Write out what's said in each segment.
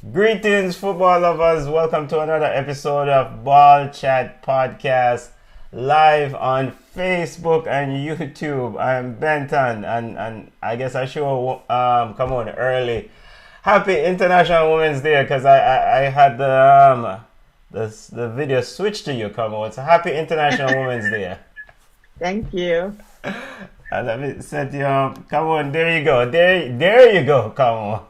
Greetings, football lovers. Welcome to another episode of Ball Chat Podcast, live on Facebook and YouTube. I am Benton, and I guess I should come on early. Happy International Women's Day, because I had the video switched to you. Come on, so happy International Women's Day. Thank you. And let me set you up. Come on, there you go. There you go. Come on.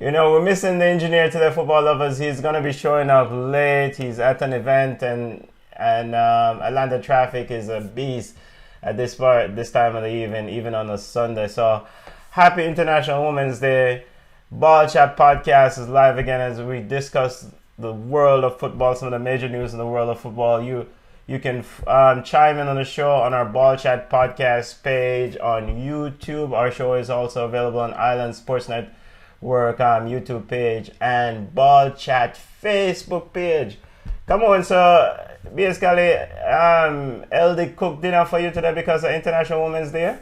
You know, we're missing the engineer today, football lovers. He's going to be showing up late. He's at an event, and Atlanta traffic is a beast at this time of the evening, even on a Sunday. So, happy International Women's Day. Ball Chat Podcast is live again as we discuss the world of football, some of the major news in the world of football. You can chime in on the show on our Ball Chat Podcast page on YouTube. Our show is also available on Island Sportsnet YouTube page and Ball Chat Facebook page. Come on, so basically, LD cooked dinner for you today because of International Women's Day?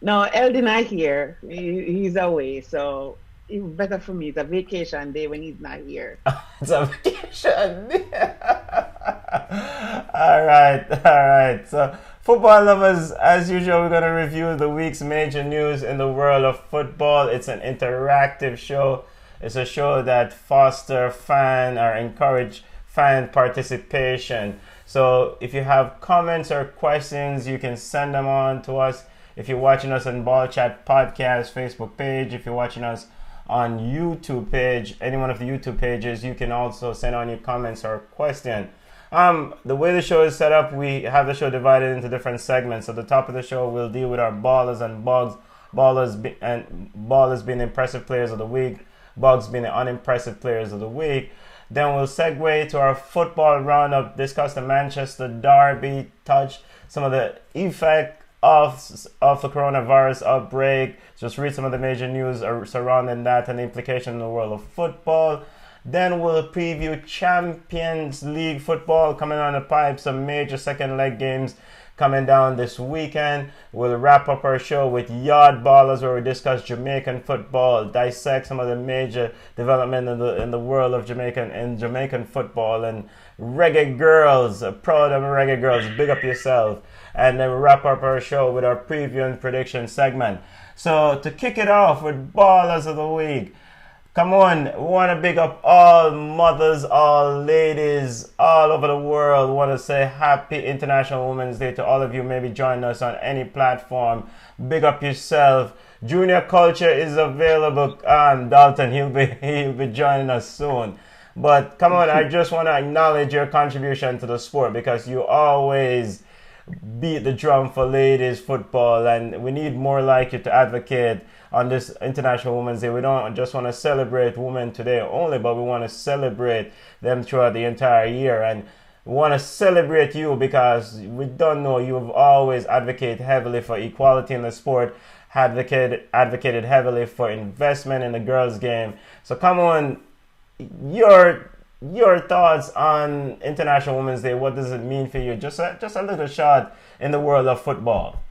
No, LD not here. He's away, so it's better for me. It's a vacation day when he's not here. It's a vacation day. All right. So, football lovers, as usual, we're going to review the week's major news in the world of football. It's an interactive show. It's a show that fosters encourage fan participation. So if you have comments or questions, you can send them on to us. If you're watching us on Ball Chat Podcast Facebook page, if you're watching us on YouTube page, any one of the YouTube pages, you can also send on your comments or question. The way the show is set up, we have the show divided into different segments. So the top of the show, we'll deal with our ballers and bugs. Ballers being impressive players of the week, bugs being the unimpressive players of the week. Then we'll segue to our football roundup, discuss the Manchester Derby, touch some of the effect of the coronavirus outbreak, just read some of the major news surrounding that and the implication in the world of football. Then we'll preview Champions League football coming on the pipe, some major second leg games coming down this weekend. We'll wrap up our show with Yard Ballers, where we discuss Jamaican football, dissect some of the major development in the world of Jamaican football, and Reggae Girlz, proud of Reggae Girlz, big up yourself. And then we'll wrap up our show with our preview and prediction segment. So to kick it off with Ballers of the Week, come on, we want to big up all mothers, all ladies all over the world. We want to say happy International Women's Day to all of you maybe joining us on any platform. Big up yourself. Junior Culture is available. Dalton, he'll be joining us soon. But come on, I just want to acknowledge your contribution to the sport, because you always beat the drum for ladies football, and we need more like you to advocate on this International Women's Day. We don't just want to celebrate women today only, but we want to celebrate them throughout the entire year. And we want to celebrate you because we don't know, you've always advocated heavily for equality in the sport, advocated heavily for investment in the girls' game. So come on, your thoughts on International Women's Day. What does it mean for you? Just a little shot in the world of football.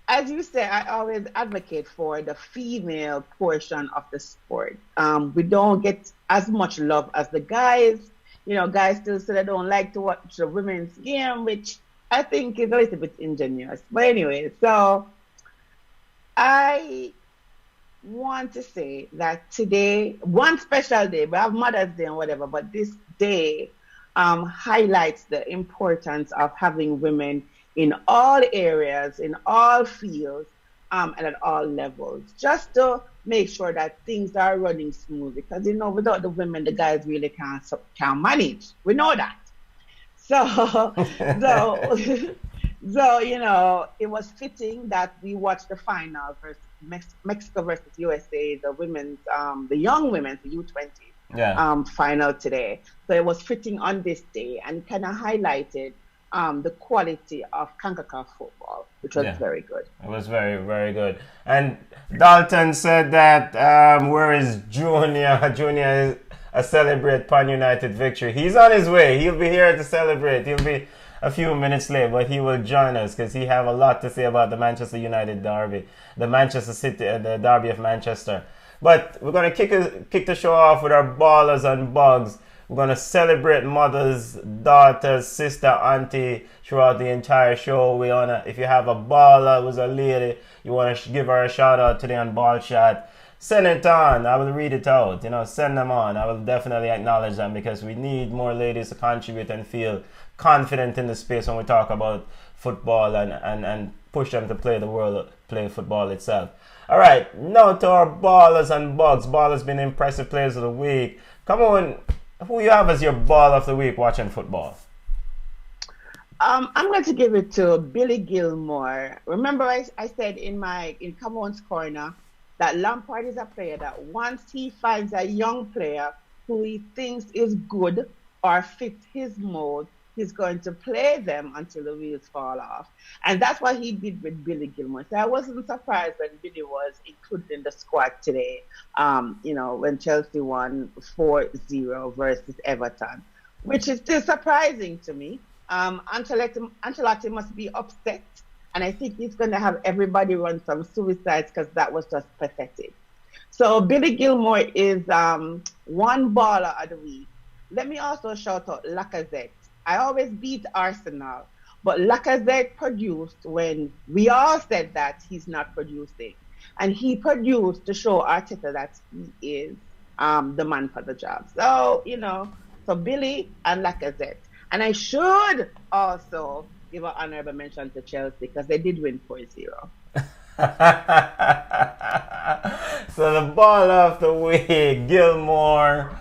As you say, I always advocate for the female portion of the sport. We don't get as much love as the guys. Guys still say they don't like to watch the women's game, which I think is a little bit ingenuous. But anyway, so I want to say that today, one special day, we have Mother's Day and whatever, but this day highlights the importance of having women in all areas, in all fields, and at all levels, just to make sure that things are running smooth. Because without the women, the guys really can't manage. We know that. So, it was fitting that we watched the final versus Mexico versus USA, the women's, the young women's, the U20 final today. So it was fitting on this day, and it kind of highlighted the quality of CONCACAF football, which was very good. It was very, very good. And Dalton said that where is Junior? Junior is a celebrate Pan United victory. He's on his way. He'll be here to celebrate. He'll be a few minutes late, but he will join us because he have a lot to say about the Manchester United derby, the Manchester City, the derby of Manchester. But we're gonna kick the show off with our ballers and bugs. We're gonna celebrate mothers, daughters, sister, auntie throughout the entire show. We wanna, if you have a baller who's a lady, you wanna give her a shout out today on Ball Chat. Send it on. I will read it out. Send them on. I will definitely acknowledge them because we need more ladies to contribute and feel confident in the space when we talk about football and push them to play football itself. All right, now to our ballers and bugs. Ballers been impressive players of the week. Come on, who you have as your ball of the week watching football? I'm going to give it to Billy Gilmore. Remember, I said in Come On's Corner that Lampard is a player that once he finds a young player who he thinks is good or fits his mold, he's going to play them until the wheels fall off. And that's what he did with Billy Gilmore. So I wasn't surprised when Billy was included in the squad today, when Chelsea won 4-0 versus Everton, which is still surprising to me. Ancelotti must be upset. And I think he's going to have everybody run some suicides because that was just pathetic. So Billy Gilmore is one baller of the week. Let me also shout out Lacazette. I always beat Arsenal, but Lacazette produced when we all said that he's not producing. And he produced to show Arteta that he is the man for the job. So, so Billy and Lacazette. And I should also give an honorable mention to Chelsea because they did win 4-0. So the ball of the week, Gilmore,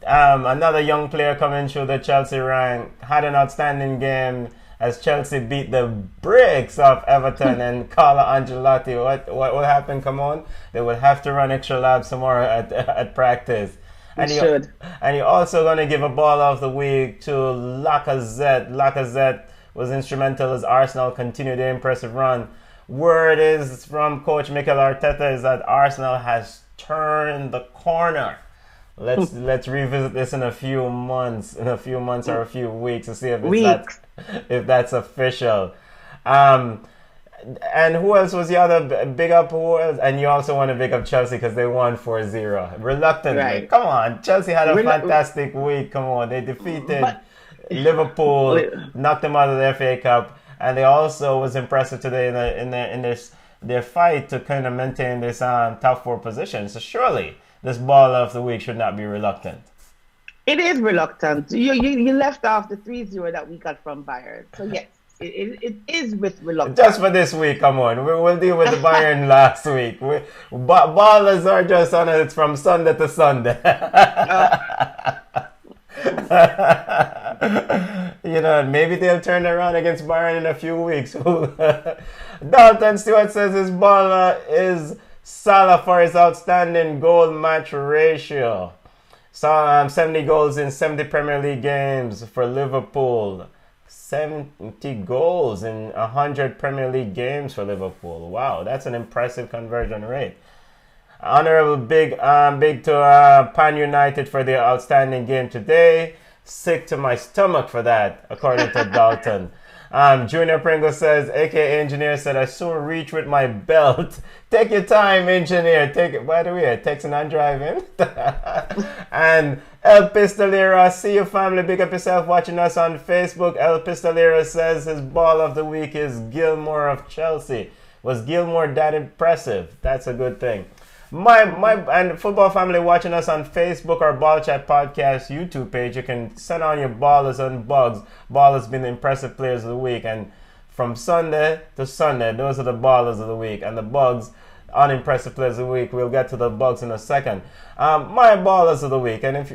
another young player coming through the Chelsea rank, had an outstanding game as Chelsea beat the bricks off Everton and Carlo Ancelotti. What will happen? Come on, they will have to run extra laps tomorrow at practice. And you're also going to give a ball of the week to Lacazette. Lacazette was instrumental as Arsenal continued their impressive run. Word is from Coach Mikel Arteta is that Arsenal has turned the corner. Let's revisit this in a few months or a few weeks to see if that's official. And who else was the other big up? Who else? And you also want to big up Chelsea because they won 4-0. Reluctantly. Right. Come on. Chelsea had a fantastic week. Come on. They defeated Liverpool, knocked them out of the FA Cup. And they also was impressive today in their fight to kind of maintain this top four position. So surely this ball of the week should not be reluctant. It is reluctant. You left off the 3-0 that we got from Bayern. So yes. It is with reluctance. Just for this week, come on. We'll deal with the Bayern last week. Ballers are just on it. It's from Sunday to Sunday. Maybe they'll turn around against Bayern in a few weeks. Dalton Stewart says his baller is Salah for his outstanding goal match ratio. 70 goals in 70 Premier League games for Liverpool. 70 goals in 100 Premier League games for Liverpool. Wow, that's an impressive conversion rate. Honorable big to Pan United for their outstanding game today. Sick to my stomach for that, according to Dalton. Junior Pringle says, aka Engineer said, I soon reach with my belt. Take your time, Engineer. Take it. By the way, texting and driving. And El Pistolera, see you family. Big up yourself watching us on Facebook. El Pistolera says his ball of the week is Gilmore of Chelsea. Was Gilmore that impressive? That's a good thing. My and football family watching us on Facebook or Ball Chat Podcast YouTube page, you can send on your ballers and bugs. Ballers been the impressive players of the week, and from Sunday to Sunday, those are the ballers of the week, and the bugs, unimpressive players of the week. We'll get to the bugs in a second. My ballers of the week, and if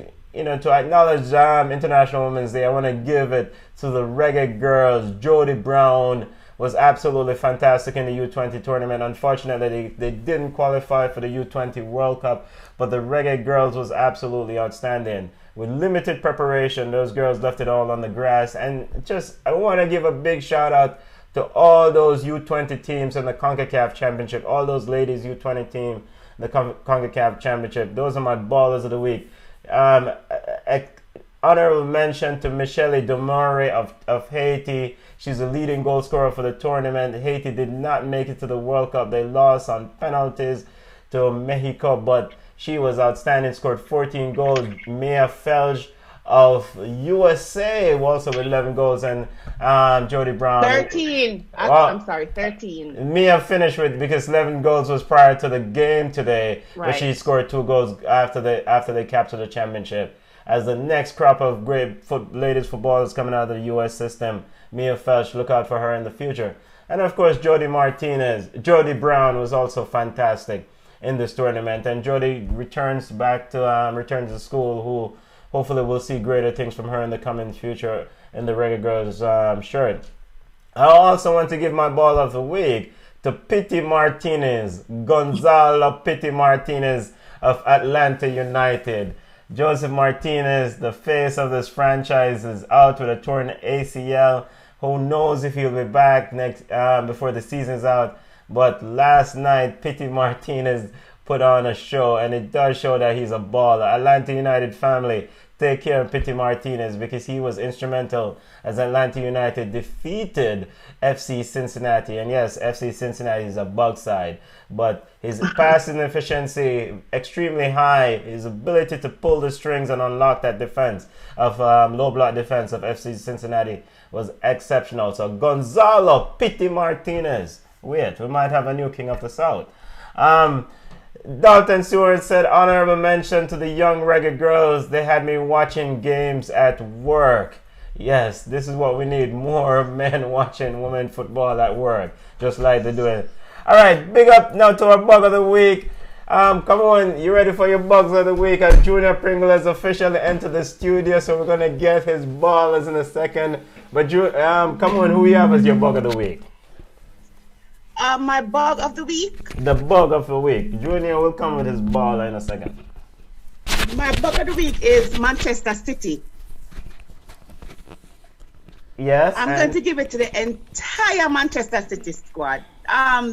to acknowledge International Women's Day, I want to give it to the Reggae Girlz. Jody Brown was absolutely fantastic in the U20 tournament. Unfortunately, they didn't qualify for the U20 World Cup, but the Reggae Girlz was absolutely outstanding. With limited preparation, those girls left it all on the grass. And I want to give a big shout out to all those U20 teams in the CONCACAF Championship, all those ladies U20 team, the CONCACAF Championship. Those are my ballers of the week. honorable mention to Michelle Domore of Haiti. She's the leading goal scorer for the tournament. Haiti did not make it to the World Cup. They lost on penalties to Mexico, but she was outstanding, scored 14 goals. Mia Felge of USA also with 11 goals, and Jody Brown 13. I'm sorry, 13. Mia finished with, because 11 goals was prior to the game today, right. But she scored 2 goals after they captured the championship. As the next crop of great ladies footballers coming out of the US system, Mia Felch, look out for her in the future. And of course, Jody Brown was also fantastic in this tournament, and Jody returns to school, who hopefully we'll see greater things from her in the coming future in the Reggae Girlz shirt. I also want to give my ball of the week to Pity Martinez, Gonzalo Pity Martinez of Atlanta United. Joseph Martinez, the face of this franchise, is out with a torn ACL. Who knows if he'll be back next before the season's out. But last night, Pity Martinez put on a show, and it does show that he's a baller. Atlanta United family, take care of Pity Martinez, because he was instrumental as Atlanta United defeated FC Cincinnati. And yes, FC Cincinnati is a bug side, but his passing efficiency extremely high. His ability to pull the strings and unlock that defense of low block defense of FC Cincinnati was exceptional. So Gonzalo Pity Martinez. Wait, we might have a new king of the South. Dalton Stewart said, honorable mention to the young Reggae Girlz. They had me watching games at work. Yes, this is what we need. More men watching women football at work, just like they do it. All right, big up now to our bug of the week. Come on, you ready for your bugs of the week? And Junior Pringle has officially entered the studio, so we're going to get his ballers in a second. But come on, who you have as your bug of the week? My bug of the week? The bug of the week. Junior will come with his baller in a second. My bug of the week is Manchester City. Yes. I'm going to give it to the entire Manchester City squad.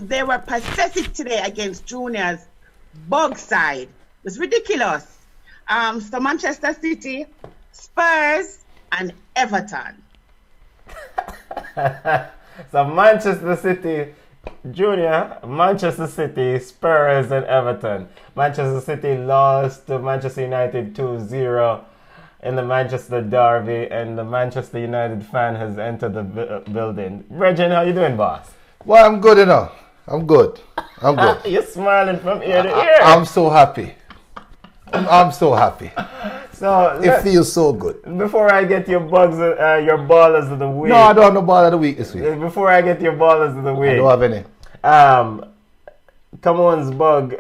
They were pathetic today against Junior's bug side. It was ridiculous. So Manchester City, Spurs, and Everton. So Manchester City, Junior, Manchester City, Spurs, and Everton. Manchester City lost to Manchester United 2-0 in the Manchester Derby, and the Manchester United fan has entered the building. Reggie, how you doing, boss? Well, I'm good enough. I'm good. You're smiling from ear to ear. I'm so happy. I'm so happy. So it feels so good. Before I get your your ballers of the week. No, I don't have no ball of the week this week. Before I get your ballers of the week. I don't have any. Come on's bug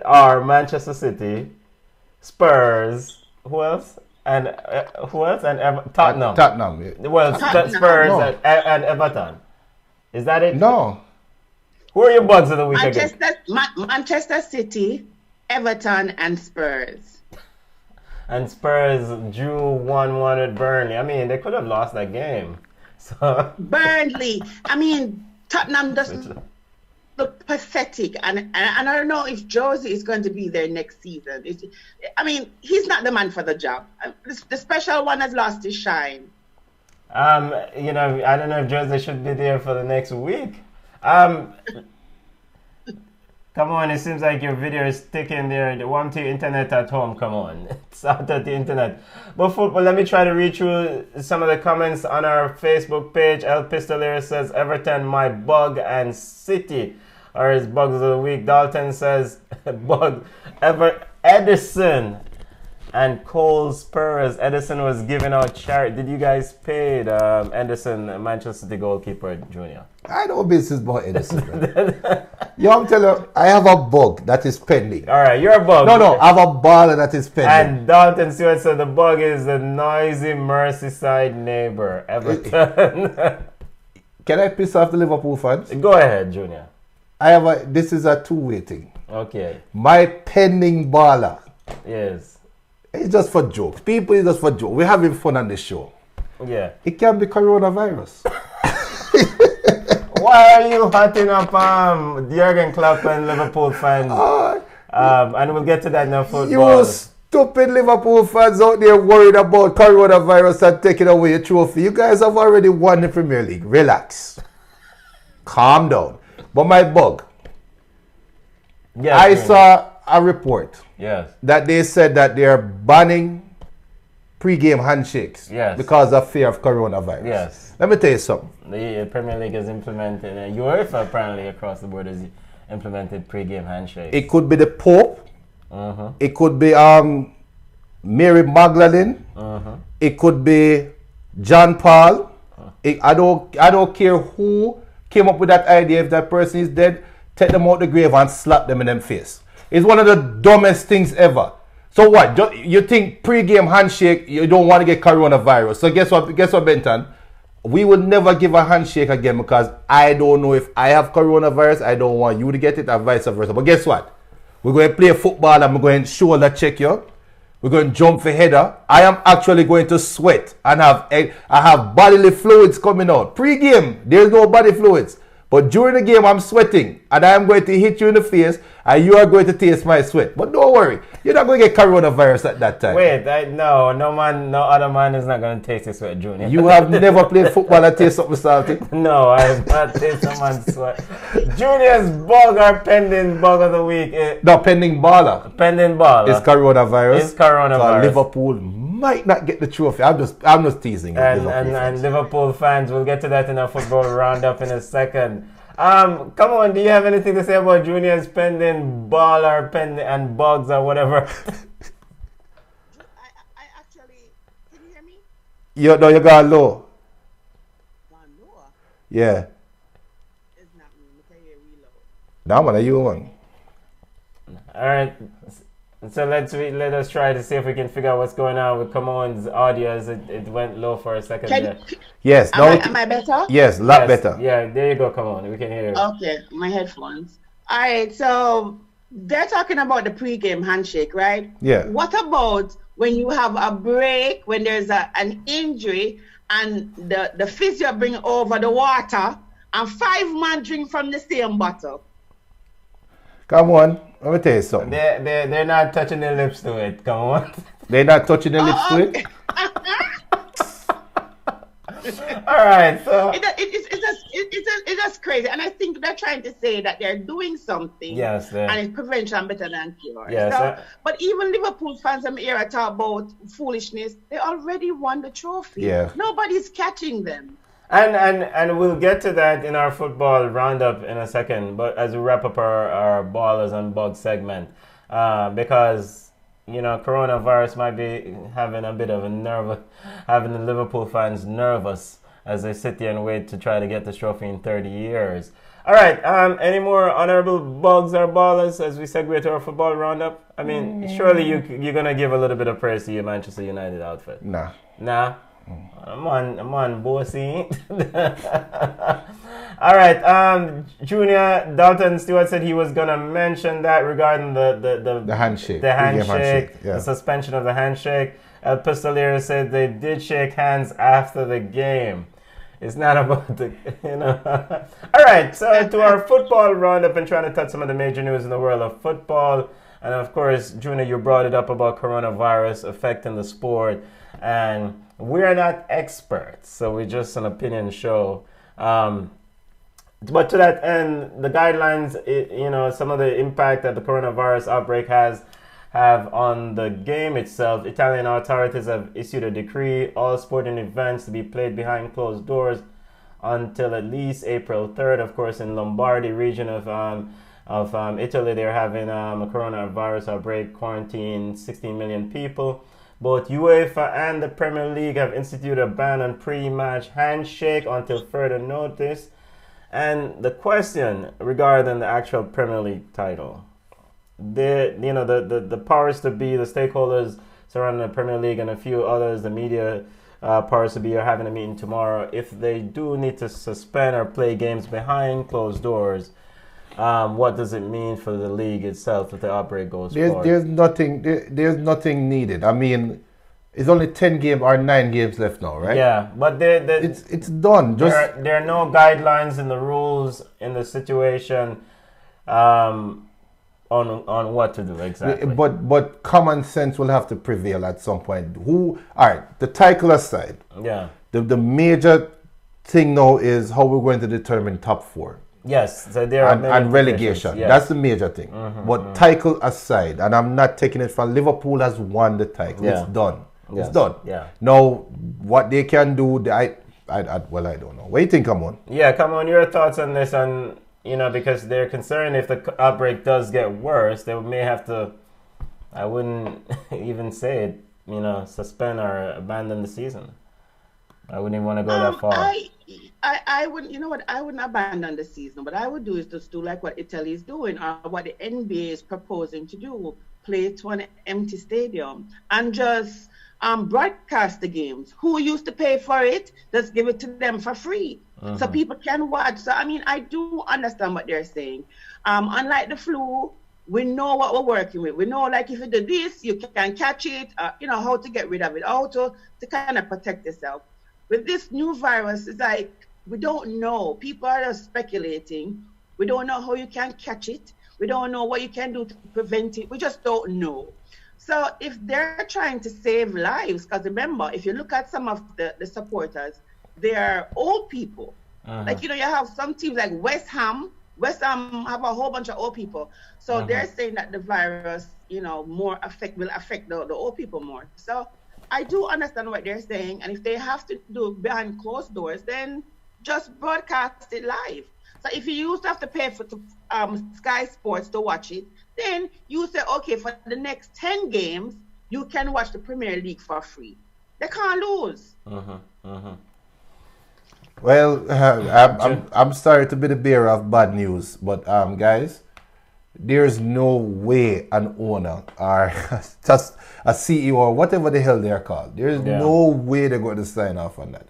are Manchester City, Spurs, who else? And Tottenham. Tottenham. Yeah. Well, Spurs no. and Everton. Is that it? No. Who are your bugs of the week again? Manchester City, Everton, and Spurs. And Spurs drew 1-1 with Burnley. I mean, they could have lost that game. So Burnley. I mean, Tottenham doesn't look pathetic. And I don't know if Josie is going to be there next season. I mean, he's not the man for the job. The special one has lost his shine. I don't know if Josie should be there for the next week. Come on, it seems like your video is sticking there. The one to your internet at home, come on. It's out at the internet. But let me try to read through some of the comments on our Facebook page. El Pistolero says, Everton, my bug, and City are his bugs of the week. Dalton says, bug, Edison and Cole Spurs. Edison was giving out charity. Did you guys pay Edison, Manchester City goalkeeper, Junior? I know business about Edison. Yo, I'm telling you, I have a bug that is pending. All right, you're a bug. No, I have a baller that is pending. And Dalton Stewart said the bug is the noisy Merseyside neighbor, Everton. Can I piss off the Liverpool fans? Go ahead, Junior. This is a two-way thing. Okay. My pending baller. Yes. It's just for jokes. People, it's just for jokes. We're having fun on this show. Yeah. It can be coronavirus. Why are you hotting up Jurgen Klopp and Liverpool fans? And we'll get to that in our football. stupid Liverpool fans out there worried about coronavirus and taking away a trophy. You guys have already won the Premier League. Relax. Calm down. But my bug. Yes, I saw a report that they said that they are banning pre-game handshakes because of fear of coronavirus. Yes. Let me tell you something. The Premier League has implemented, UEFA apparently across the board has implemented pre-game handshakes. It could be the Pope. It could be Mary Magdalene. It could be John Paul. I don't care who came up with that idea. If that person is dead, take them out the grave and slap them in them face. It's one of the dumbest things ever. So what? You think pre-game handshake, you don't want to get coronavirus. So guess what, Benton? We will never give a handshake again because I don't know if I have coronavirus. I don't want you to get it and vice versa. But guess what? We're going to play football and we're going to shoulder check you. We're going to jump for header. I am actually going to sweat and I have bodily fluids coming out. Pre-game, there's no body fluids. But during the game, I'm sweating and I am going to hit you in the face and you are going to taste my sweat. But don't worry, you're not going to get coronavirus at that time. Wait, no other man is not going to taste your sweat, Junior. You have never played football and taste something salty? No, I have not tasted someone's sweat. Junior's bug or pending bug of the week. No, pending baller. Pending baller. It's coronavirus. It's coronavirus. Liverpool might not get the trophy. I'm just teasing. And Liverpool fans, we'll get to that in our football roundup in a second. Come on, do you have anything to say about Junior's pending ball or pending and bugs or whatever? I actually, can you hear me? You got low. Gone lower? Yeah. It's not me. Look at your reload. Now, man, are you one? All right. So let us try to see if we can figure out what's going on with Kamon's audio as it went low for a second there. Yes. Am I better? Yes, a lot better. Yeah, there you go, Kamon. We can hear you. Okay, my headphones. All right, so they're talking about the pre-game handshake, right? Yeah. What about when you have a break, when there's an injury, and the physio bring over the water, and 5 men drink from the same bottle? Come on. Let me tell you something. They're not touching their lips to it. Come on. They're not touching their lips to it? All right. So it's just crazy. And I think they're trying to say that they're doing something. Yes. And it's prevention better than cure. Yes. So, but even Liverpool fans in the era talk about foolishness. They already won the trophy. Yeah. Nobody's catching them. And we'll get to that in our football roundup in a second, but as we wrap up our ballers and bugs segment, because coronavirus might be having a bit of having the Liverpool fans nervous as they sit there and wait to try to get this trophy in 30 years. All right, any more honorable bugs or ballers as we segue to our football roundup? I mean, surely you're gonna give a little bit of praise to your Manchester United outfit. Nah. I'm on, bossy. All right. Junior Dalton Stewart said he was gonna mention that regarding the handshake, the suspension of the handshake. Pistolier said they did shake hands after the game. It's not about the, All right. So to our football roundup and trying to touch some of the major news in the world of football, and of course, Junior, you brought it up about coronavirus affecting the sport, and we're not experts, so we're just an opinion show. But to that end, the guidelines, some of the impact that the coronavirus outbreak have on the game itself. Italian authorities have issued a decree: all sporting events to be played behind closed doors until at least April 3rd. Of course, in Lombardy region of Italy, they're having a coronavirus outbreak, quarantine 16 million people. Both UEFA and the Premier League have instituted a ban on pre-match handshake until further notice. And the question regarding the actual Premier League title, the powers to be, the stakeholders surrounding the Premier League and a few others, the media powers to be, are having a meeting tomorrow. If they do need to suspend or play games behind closed doors, what does it mean for the league itself if the outbreak goes forward? There's nothing needed. I mean, it's only 10 games or 9 games left now, right? Yeah, but it's done. There are no guidelines in the rules in the situation of on what to do exactly. But common sense will have to prevail at some point. All right, the title aside. Yeah. The major thing now is how we're going to determine top 4. Yes, so there are and relegation. Yes. That's the major thing. But title aside, and I'm not taking it from Liverpool has won the title. Yeah. It's done. Yes. It's done. Yeah. Now, what they can do, I don't know. What do you think, come on? Yeah, come on. Your thoughts on this, and because they're concerned if the outbreak does get worse, they may have to. I wouldn't even say it. Suspend or abandon the season. I wouldn't even want to go that far. I wouldn't. You know what? I wouldn't abandon the season. What I would do is just do like what Italy is doing, or what the NBA is proposing to do: play to an empty stadium and just broadcast the games. Who used to pay for it? Just give it to them for free, so people can watch. So I do understand what they're saying. Unlike the flu, we know what we're working with. We know, like, if you do this, you can catch it. How to get rid of it, how to kind of protect yourself. With this new virus, it's like we don't know. People are just speculating. We don't know how you can catch it. We don't know what you can do to prevent it. We just don't know. So if they're trying to save lives, because remember, if you look at some of the supporters, they're old people. Like, you have some teams like West Ham. West Ham have a whole bunch of old people. So they're saying that the virus, will affect the old people more. So I do understand what they're saying. And if they have to do it behind closed doors, then just broadcast it live. So if you used to have to pay for Sky Sports to watch it, then you say, okay, for the next 10 games, you can watch the Premier League for free. They can't lose. Well, I'm sorry to be the bearer of bad news, but guys, there's no way an owner or just a CEO or whatever the hell they're called, there's no way they're going to sign off on that.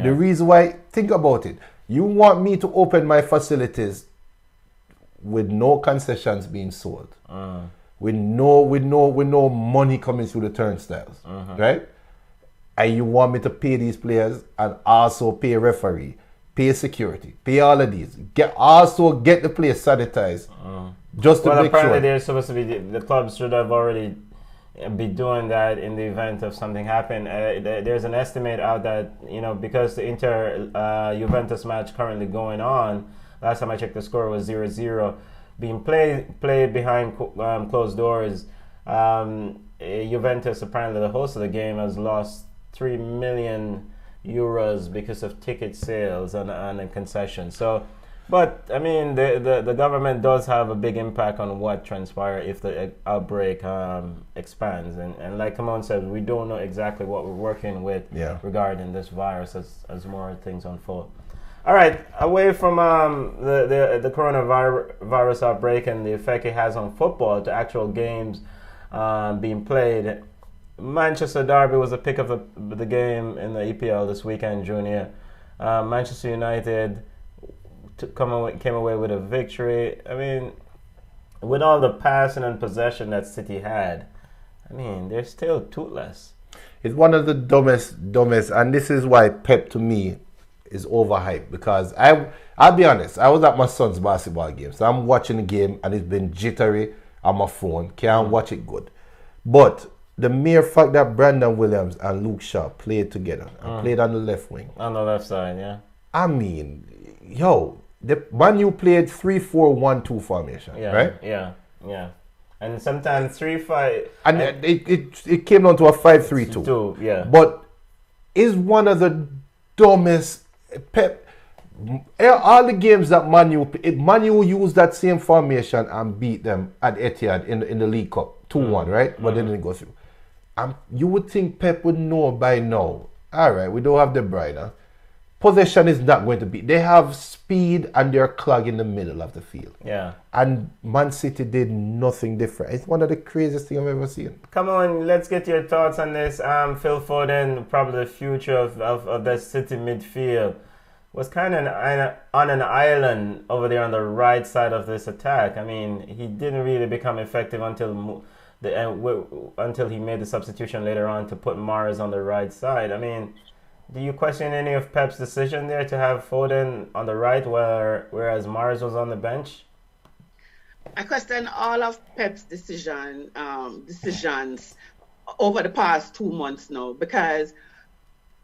The reason why, think about it, you want me to open my facilities with no concessions being sold, with no money coming through the turnstiles, right? And you want me to pay these players and also pay a referee, pay security, pay all of these, get the place sanitized, just to make sure. Apparently they're supposed to be, the clubs should have already be doing that in the event of something happen. There's an estimate out that, because the Inter-Juventus match currently going on, last time I checked the score was 0-0, being played behind closed doors. Juventus, apparently the host of the game, has lost 3 million euros because of ticket sales and concessions. So, but the government does have a big impact on what transpires if the outbreak expands. And like Kamon said, we don't know exactly what we're working with regarding this virus as more things unfold. All right, away from the coronavirus outbreak and the effect it has on football to actual games being played, Manchester Derby was the pick of the game in the EPL this weekend, Junior. Manchester United came away with a victory. With all the passing and possession that City had, they're still toothless. It's one of the dumbest, and this is why Pep, to me, is overhyped. Because I'll be honest, I was at my son's basketball game, so I'm watching the game and it's been jittery on my phone. Can't watch it good. But the mere fact that Brandon Williams and Luke Shaw played together and played on the left wing. On the left side, yeah. The Man U played 3-4-1-2 formation, right? Yeah. And sometimes 3-5. And it came down to a 5-3-2. Yeah. But is one of the dumbest. Pep, all the games that Man U used that same formation and beat them at Etihad in the League Cup 2-1, right? But they didn't go through. You would think Pep would know by now. All right, we don't have De Bruyne. Possession is not going to be. They have speed and they're clogging in the middle of the field. Yeah. And Man City did nothing different. It's one of the craziest things I've ever seen. Come on, let's get your thoughts on this. Phil Foden, probably the future of that City midfield, was kind of on an island over there on the right side of this attack. He didn't really become effective until he made the substitution later on to put Mars on the right side. Do you question any of Pep's decision there to have Foden on the right whereas Mars was on the bench? I question all of Pep's decisions over the past 2 months now, because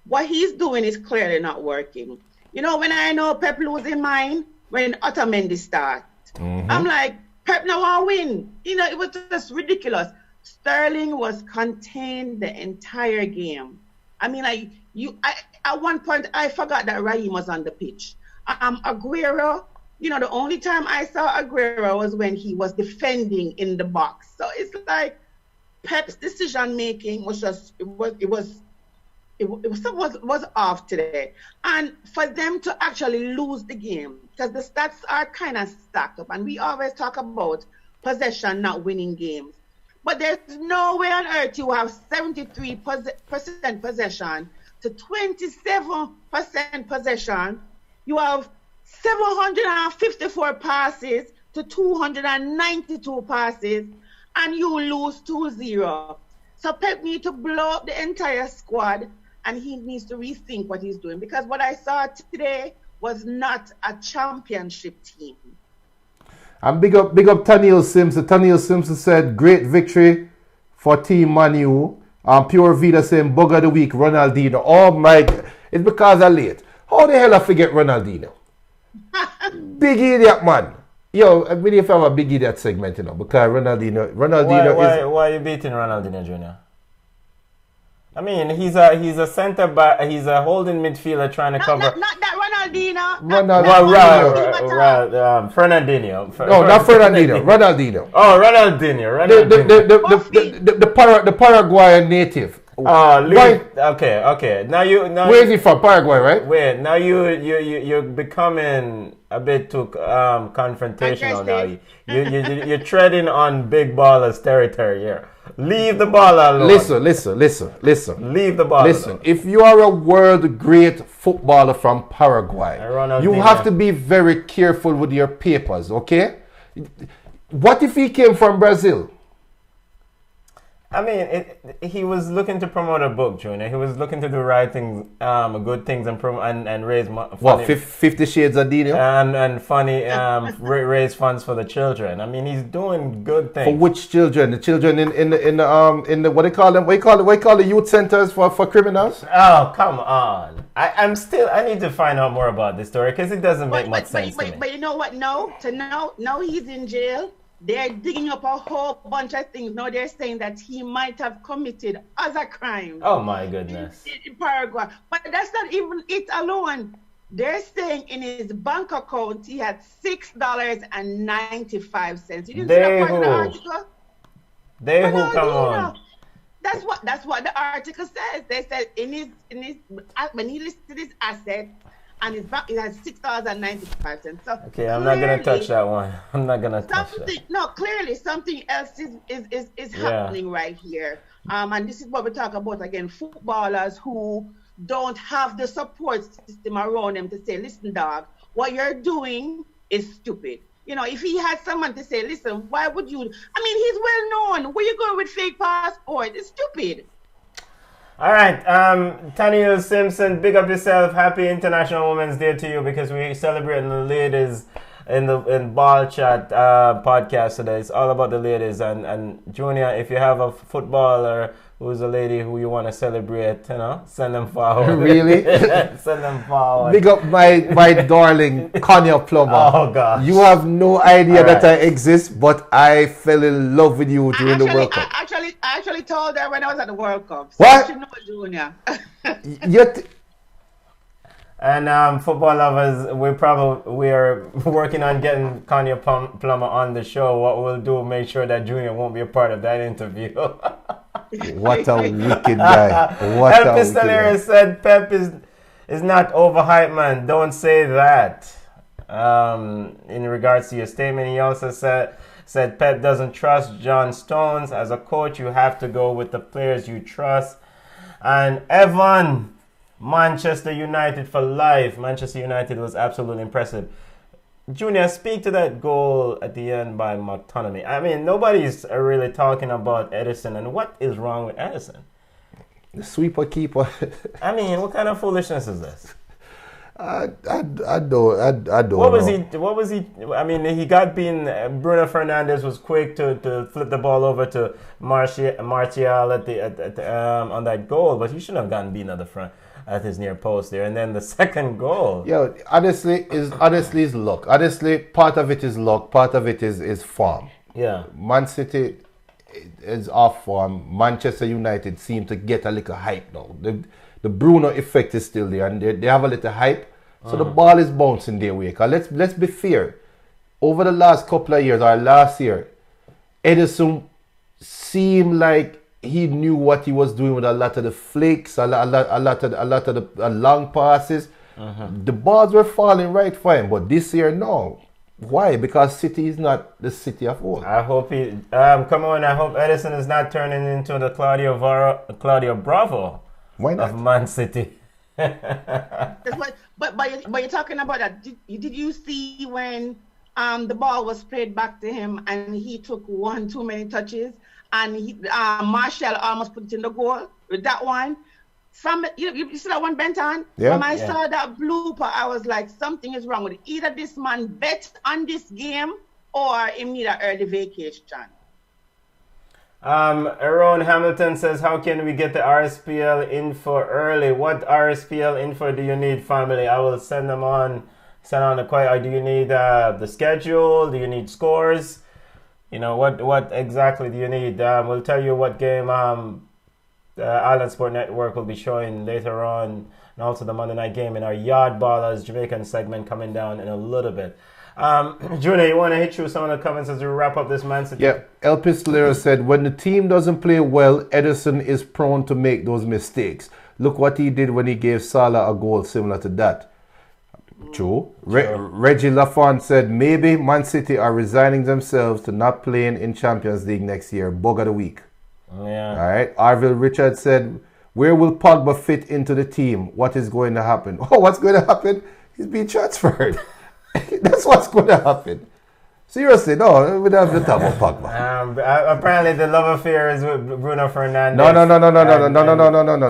what he's doing is clearly not working. When I know Pep losing mind when Otamendi start, I'm like, Pep now want win. It was just ridiculous. Sterling was contained the entire game. I mean, at one point I forgot that Raheem was on the pitch. Aguero, the only time I saw Aguero was when he was defending in the box. So it's like Pep's decision making was just it was off today. And for them to actually lose the game, because the stats are kind of stacked up, and we always talk about possession not winning games. But there's no way on earth you have 73% possession to 27% possession. You have 754 passes to 292 passes, and you lose 2-0. So Pep needs to blow up the entire squad, and he needs to rethink what he's doing, because what I saw today was not a championship team. And big up Taniel Simpson. Taniel Simpson said, great victory for Team Manu. Pure Vida saying, bug of the week, Ronaldinho. Oh my God. It's because I'm late. How the hell I forget Ronaldinho? Big idiot, man. Yo, I really have a big idiot segment, because Ronaldinho why are you beating Ronaldinho Jr.? I mean, he's a center back. He's a holding midfielder trying to cover. Not that Ronaldinho. Fernandinho. No, not Fernandinho. Ronaldinho. Oh, Ronaldinho. The Paraguayan native. Okay. Now where is he from? Paraguay, right? Wait. Now you're becoming a bit too confrontational now. You're treading on big ballers territory here. Leave the ball alone. Listen. Leave the ball alone. Alone. If you are a world great footballer from Paraguay, you have to be very careful with your papers, okay? What if he came from Brazil? I mean, he was looking to promote a book, Junior. He was looking to do right things, good things, and raise money. What, 50 Shades of Dino? And funny, raise funds for the children. I mean, he's doing good things. For which children? The children in the what do you call them? What do you call the youth centers for criminals? Oh, come on! I need to find out more about this story, because it doesn't make much sense to me. But you know what? Now he's in jail. They're digging up a whole bunch of things. Now they're saying that he might have committed other crimes. Oh my goodness. In Paraguay. But that's not even it alone. They're saying in his bank account he had $6.95. You didn't see that part of the article? Come on. That's what the article says. They said in his when he listed his asset, and his back, it has $6.95. So okay, I'm not gonna touch that one. I'm not gonna touch that. No, clearly something else is happening right here. And this is what we talk about again: footballers who don't have the support system around them to say, "Listen, dog, what you're doing is stupid." If he had someone to say, "Listen, why would you?" I mean, he's well known. Where you going with fake passport? It's stupid. All right, Tanya Simpson, big up yourself. Happy International Women's Day to you, because we're celebrating the ladies in Ball Chat podcast today. It's all about the ladies. And Junior, if you have a footballer who's a lady who you want to celebrate, send them forward. Really? Send them forward. Big up my darling Kanye Plummer. Oh gosh. You have no idea that I exist, but I fell in love with you during the World Cup. I actually told her when I was at the World Cup. So what? You know, Junior. And football lovers, we are working on getting Kanye Plummer on the show. What we'll do, make sure that Junior won't be a part of that interview. What a wicked guy. El Pistolero said Pep is not overhyped, man. Don't say that. In regards to your statement, he also said Pep doesn't trust John Stones. As a coach, you have to go with the players you trust. And Evan, Manchester United for life. Manchester United was absolutely impressive. Junior, speak to that goal at the end by McTominay. I mean, nobody's really talking about Edison, and what is wrong with Edison? The sweeper keeper. I mean, what kind of foolishness is this? I don't What was know. he? What was he? I mean, he got being. Bruno Fernandes was quick to flip the ball over to Martial on that goal, but he shouldn't have gotten beaten at the front at his near post there. And then the second goal. Yeah, honestly is luck. Honestly, part of it is luck. Part of it is form. Yeah. Man City is off form. Manchester United seem to get a little hype now. The Bruno effect is still there, and they have a little hype. So the ball is bouncing their way. Cause let's be fair. Over the last couple of years, or last year, Edison seemed like he knew what he was doing with a lot of the flicks, a lot of the long passes. The balls were falling right for him, but this year, no. Why? Because City is not the City of old. I hope he. Come on! I hope Edison is not turning into the Claudio Bravo. Why not? Of Man City. But you're talking about that. Did you see when the ball was played back to him and he took one too many touches and Martial almost put it in the goal with that one? From you see that one, Benton? Yeah. When I saw that blooper, I was like, something is wrong with it. Either this man bet on this game or he need an early vacation. Aaron Hamilton says, how can we get the RSPL info early? What RSPL info do you need, family? I will send on the quite. Do you need the schedule? Do you need scores? You know, what exactly do you need? We'll tell you what game the Island Sport Network will be showing later on, and also the Monday night game in our Yard Ballers Jamaican segment coming down in a little bit. Junior, you want to hit through some of the comments as we wrap up this Man City? Yeah, El Pistolero said, when the team doesn't play well, Edison is prone to make those mistakes. Look what he did when he gave Salah a goal similar to that. True. Reggie Lafont said, maybe Man City are resigning themselves to not playing in Champions League next year. Bug of the week. Yeah. All right. Arville Richard said, where will Pogba fit into the team? What is going to happen? Oh, what's going to happen? He's being transferred. That's what's going to happen. Seriously, no, we don't have to talk about Pogba. Apparently, the love affair is with Bruno Fernandes. No.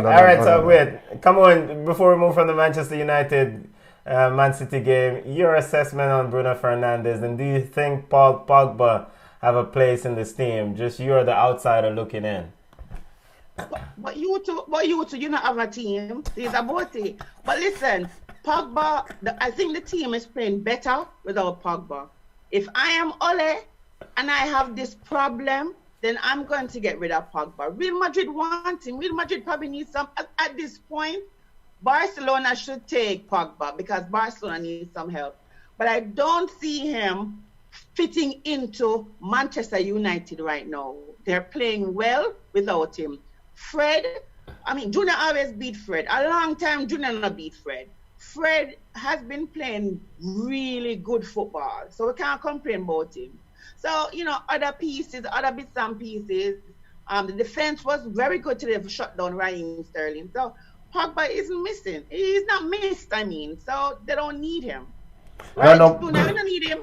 All right, so wait, come on. Before we move from the Manchester United Man City game, your assessment on Bruno Fernandes, and do you think Paul Pogba have a place in this team? Just you're the outsider looking in. But you two, you not have a team. It's about it. But listen, Pogba, I think the team is playing better without Pogba. If I am Ole and I have this problem, then I'm going to get rid of Pogba. Real Madrid wants him. Real Madrid probably needs some. At this point, Barcelona should take Pogba because Barcelona needs some help. But I don't see him fitting into Manchester United right now. They're playing well without him. Junior always beat Fred. A long time, Junior not beat Fred. Fred has been playing really good football, so we can't complain about him. So, other bits and pieces. The defense was very good today to shut down Raheem Sterling. So, Pogba isn't missing. He's not missed, so they don't need him. Right? No. We don't need him.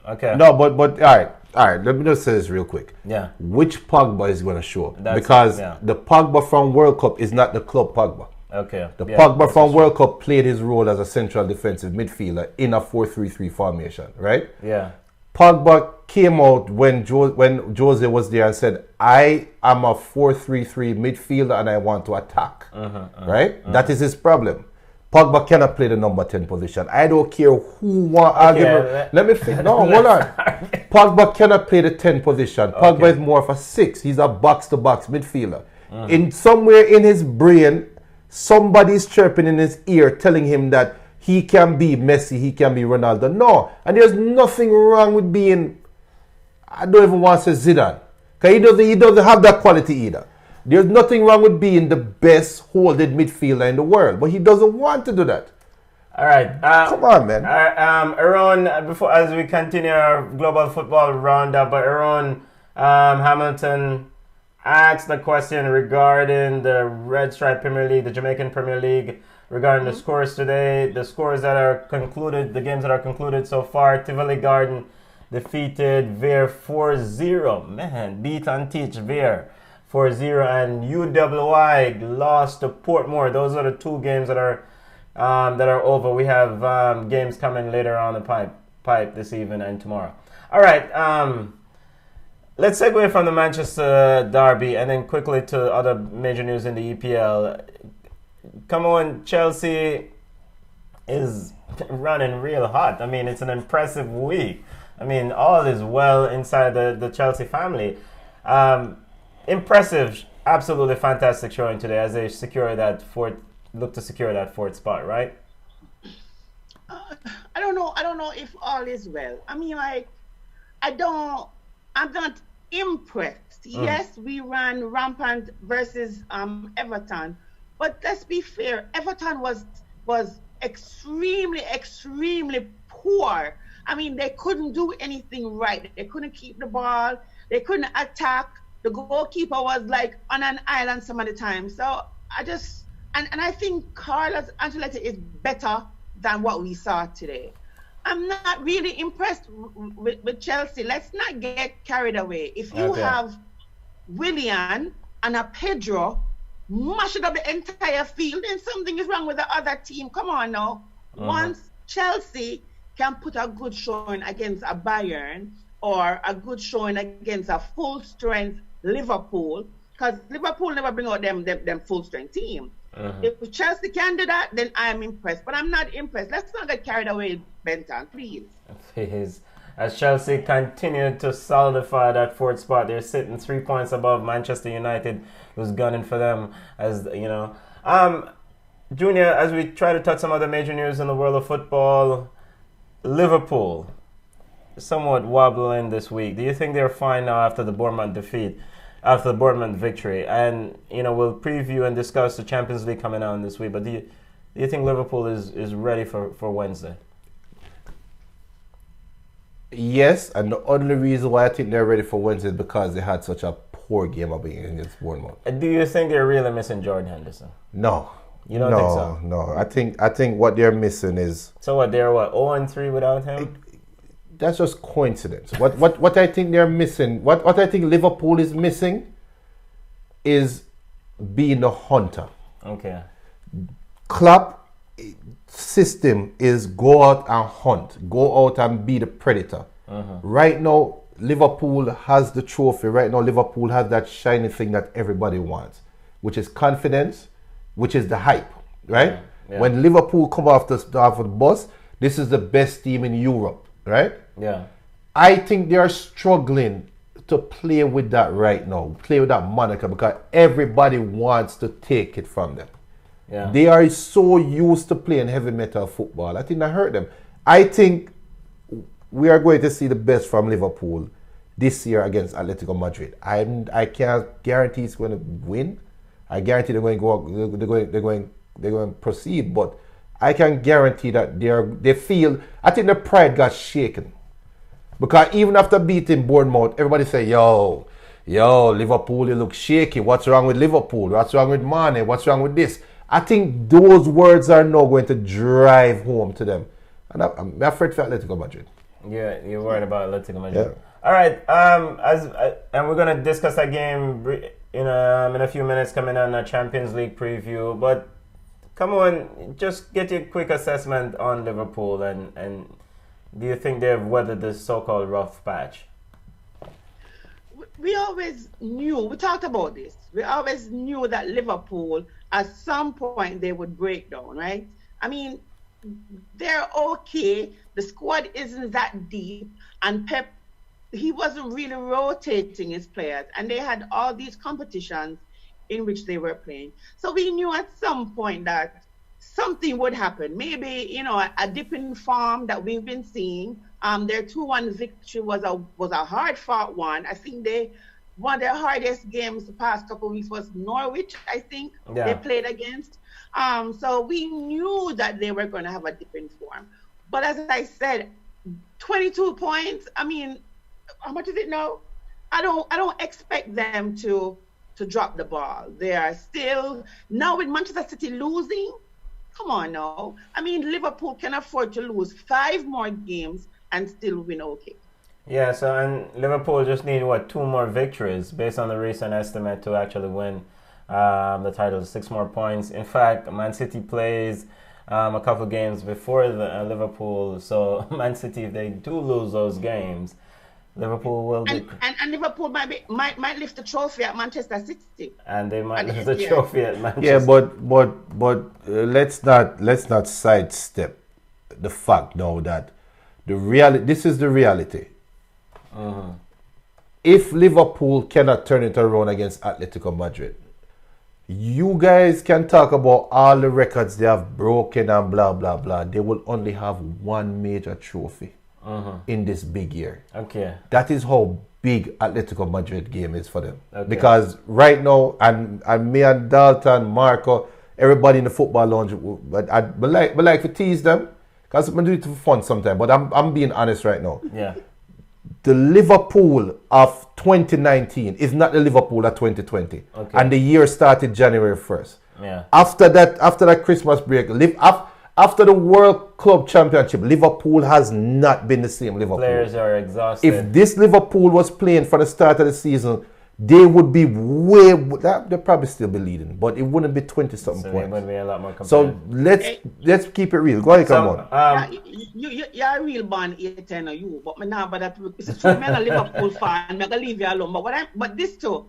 Okay. No, but all right. Let me just say this real quick. Yeah. Which Pogba is going to show up? Because the Pogba from World Cup is not the club Pogba. Okay. The Pogba from World Cup played his role as a central defensive midfielder in a 4-3-3 formation, right? Yeah. Pogba came out when Jose was there and said, I am a 4-3-3 midfielder and I want to attack. Right? That is his problem. Pogba cannot play the number 10 position. I don't care who want to argue. Let me finish. No, hold on. Pogba cannot play the 10 position. Pogba is more of a 6. He's a box-to-box midfielder. In somewhere in his brain, somebody's chirping in his ear telling him that he can be Messi, he can be Ronaldo. No. And there's nothing wrong with being, I don't even want to say Zidane. Because he doesn't have that quality either. There's nothing wrong with being the best holding midfielder in the world. But he doesn't want to do that. All right. Come on, man. Aaron, before as we continue our global football roundup, but Aaron Hamilton asked the question regarding the Red Stripe Premier League, the Jamaican Premier League, regarding the scores today. The scores that are concluded, the games that are concluded so far. Tivoli Garden defeated Veer 4-0. Man, beat and teach Veer 4-0. And UWI lost to Portmore. Those are the two games that are that are over. We have games coming later on the pipe this evening and tomorrow. All right. Let's segue from the Manchester derby and then quickly to other major news in the EPL. Come on, Chelsea is running real hot. I mean, it's an impressive week. I mean, all is well inside the Chelsea family. Impressive, absolutely fantastic showing today as they look to secure that fourth spot, right? I don't know if all is well. I mean, like, I'm not impressed. Yes, we ran rampant versus Everton, but let's be fair. Everton was extremely poor. I mean, they couldn't do anything right. They couldn't keep the ball. They couldn't attack. The goalkeeper was like on an island some of the time. So I think Carlos Ancelotti is better than what we saw today. I'm not really impressed with Chelsea. Let's not get carried away. If you have Willian and a Pedro mashing up the entire field, then something is wrong with the other team. Come on now. Once Chelsea can put a good showing against a Bayern or a good showing against a full-strength Liverpool, because Liverpool never bring out them full-strength team. If Chelsea can do that, then I'm impressed. But I'm not impressed. Let's not get carried away, Benton, please. Please. As Chelsea continue to solidify that fourth spot, they're sitting 3 points above Manchester United, who's gunning for them, as you know. Junior, as we try to touch some other major news in the world of football, Liverpool somewhat wobbling this week. Do you think they're fine now after the Bournemouth victory? And we'll preview and discuss the Champions League coming out this week. But do you think Liverpool is ready for Wednesday? Yes, and the only reason why I think they're ready for Wednesday is because they had such a poor game against Bournemouth. Do you think they're really missing Jordan Henderson? No. You don't think so? No. I think what they're missing is... So what, they're 0-3 without him? That's just coincidence. What I think they're missing, what I think Liverpool is missing is being the hunter. Okay. Klopp system is go out and hunt. Go out and be the predator. Right now, Liverpool has the trophy. Right now, Liverpool has that shiny thing that everybody wants, which is confidence, which is the hype, right? Yeah. When Liverpool come off the bus, this is the best team in Europe, right? Yeah. I think they are struggling to play with that right now, play with that moniker, because everybody wants to take it from them. Yeah. They are so used to playing heavy metal football. I think that hurt them. I think we are going to see the best from Liverpool this year against Atletico Madrid. I can't guarantee it's going to win. I guarantee they're going to proceed, but I can guarantee that they feel. I think their pride got shaken, because even after beating Bournemouth, everybody say, "Yo, Liverpool, you look shaky. What's wrong with Liverpool? What's wrong with Mane? What's wrong with this?" I think those words are now going to drive home to them, and I'm afraid for Atletico Madrid. Yeah, you're worried about Atletico Madrid. Yeah. All right, and we're gonna discuss that game in a few minutes coming on a Champions League preview. But come on, just get your quick assessment on Liverpool, and do you think they've weathered this so-called rough patch? We always knew, we talked about this, we always knew that Liverpool, at some point, they would break down, right? I mean, they're okay, the squad isn't that deep, and Pep, he wasn't really rotating his players, and they had all these competitions in which they were playing. So we knew at some point that something would happen. Maybe, a dip in form that we've been seeing. Their 2-1 victory was a hard-fought one. I think one of their hardest games the past couple of weeks was Norwich, I think, they played against. So we knew that they were going to have a dip in form. But as I said, 22 points, I mean, how much is it now? I don't expect them to drop the ball. They are still, now with Manchester City losing, come on now. I mean, Liverpool can afford to lose 5 more games and still win okay. Yeah, so and Liverpool just need 2 more victories based on the recent estimate to actually win the title. 6 more points. In fact, Man City plays a couple games before the Liverpool. So Man City, if they do lose those games, Liverpool will be... And Liverpool might lift the trophy at Manchester City. And they might lift the trophy at Manchester. Yeah, but let's not sidestep the fact now that this is the reality. If Liverpool cannot turn it around against Atletico Madrid, you guys can talk about all the records they have broken and blah blah blah. They will only have one major trophy in this big year. Okay. That is how big Atletico Madrid game is for them. Okay. Because right now, and me and Dalton, Marco, everybody in the football lounge, but I like to tease them because I'm do it for fun sometimes. But I'm being honest right now. Yeah. The Liverpool of 2019 is not the Liverpool of 2020. Okay. And the year started January 1st. Yeah. After that Christmas break, after the World Club Championship, Liverpool has not been the same Liverpool. Players are exhausted. If this Liverpool was playing for the start of the season, they would be they'd probably still be leading, but it wouldn't be 20-something points. It would be a lot more so let's keep it real. Go ahead, come on. You're a real born hater, you, but me now, but it's true. I'm a Liverpool fan. I'm gonna leave you alone. But this too,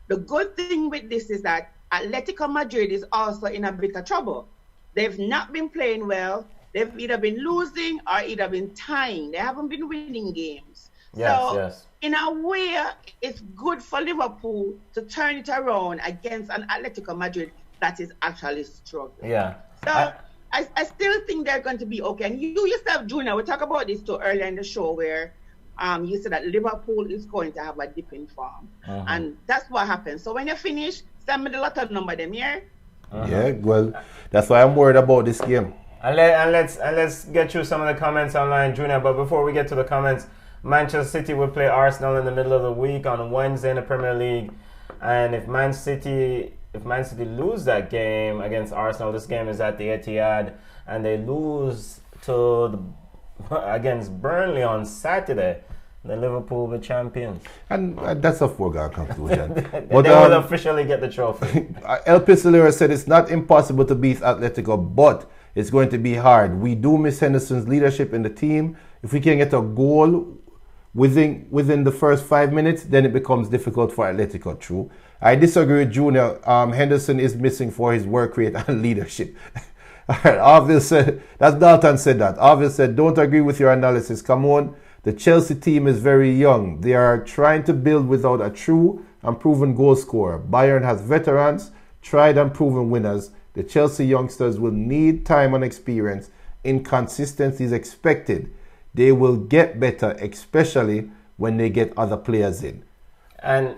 the good thing with this is that Atletico Madrid is also in a bit of trouble. They've not been playing well. They've either been losing or either been tying. They haven't been winning games. Yes. In a way, it's good for Liverpool to turn it around against an Atletico Madrid that is actually struggling. Yeah. So I still think they're going to be okay. And you yourself, Junior, we talked about this too earlier in the show where you said that Liverpool is going to have a dip in form. And that's what happens. So when you finish, send me the lotto number them here. Yeah, well, that's why I'm worried about this game. And let's get through some of the comments online, Junior. But before we get to the comments, Manchester City will play Arsenal in the middle of the week on Wednesday in the Premier League. And if Man City lose that game against Arsenal, this game is at the Etihad, and they lose against Burnley on Saturday, then Liverpool will be champions. And that's a foregone conclusion. But they will officially get the trophy. El Pistolero said it's not impossible to beat Atletico, but it's going to be hard. We do miss Henderson's leadership in the team. If we can get a goal within the first 5 minutes, then it becomes difficult for Atletico. True. I disagree with Junior. Henderson is missing for his work rate and leadership. Arville said, that's Dalton said that. Arville said, don't agree with your analysis. Come on. The Chelsea team is very young. They are trying to build without a true and proven goal scorer. Bayern has veterans, tried and proven winners. The Chelsea youngsters will need time and experience. Inconsistency is expected. They will get better, especially when they get other players in. And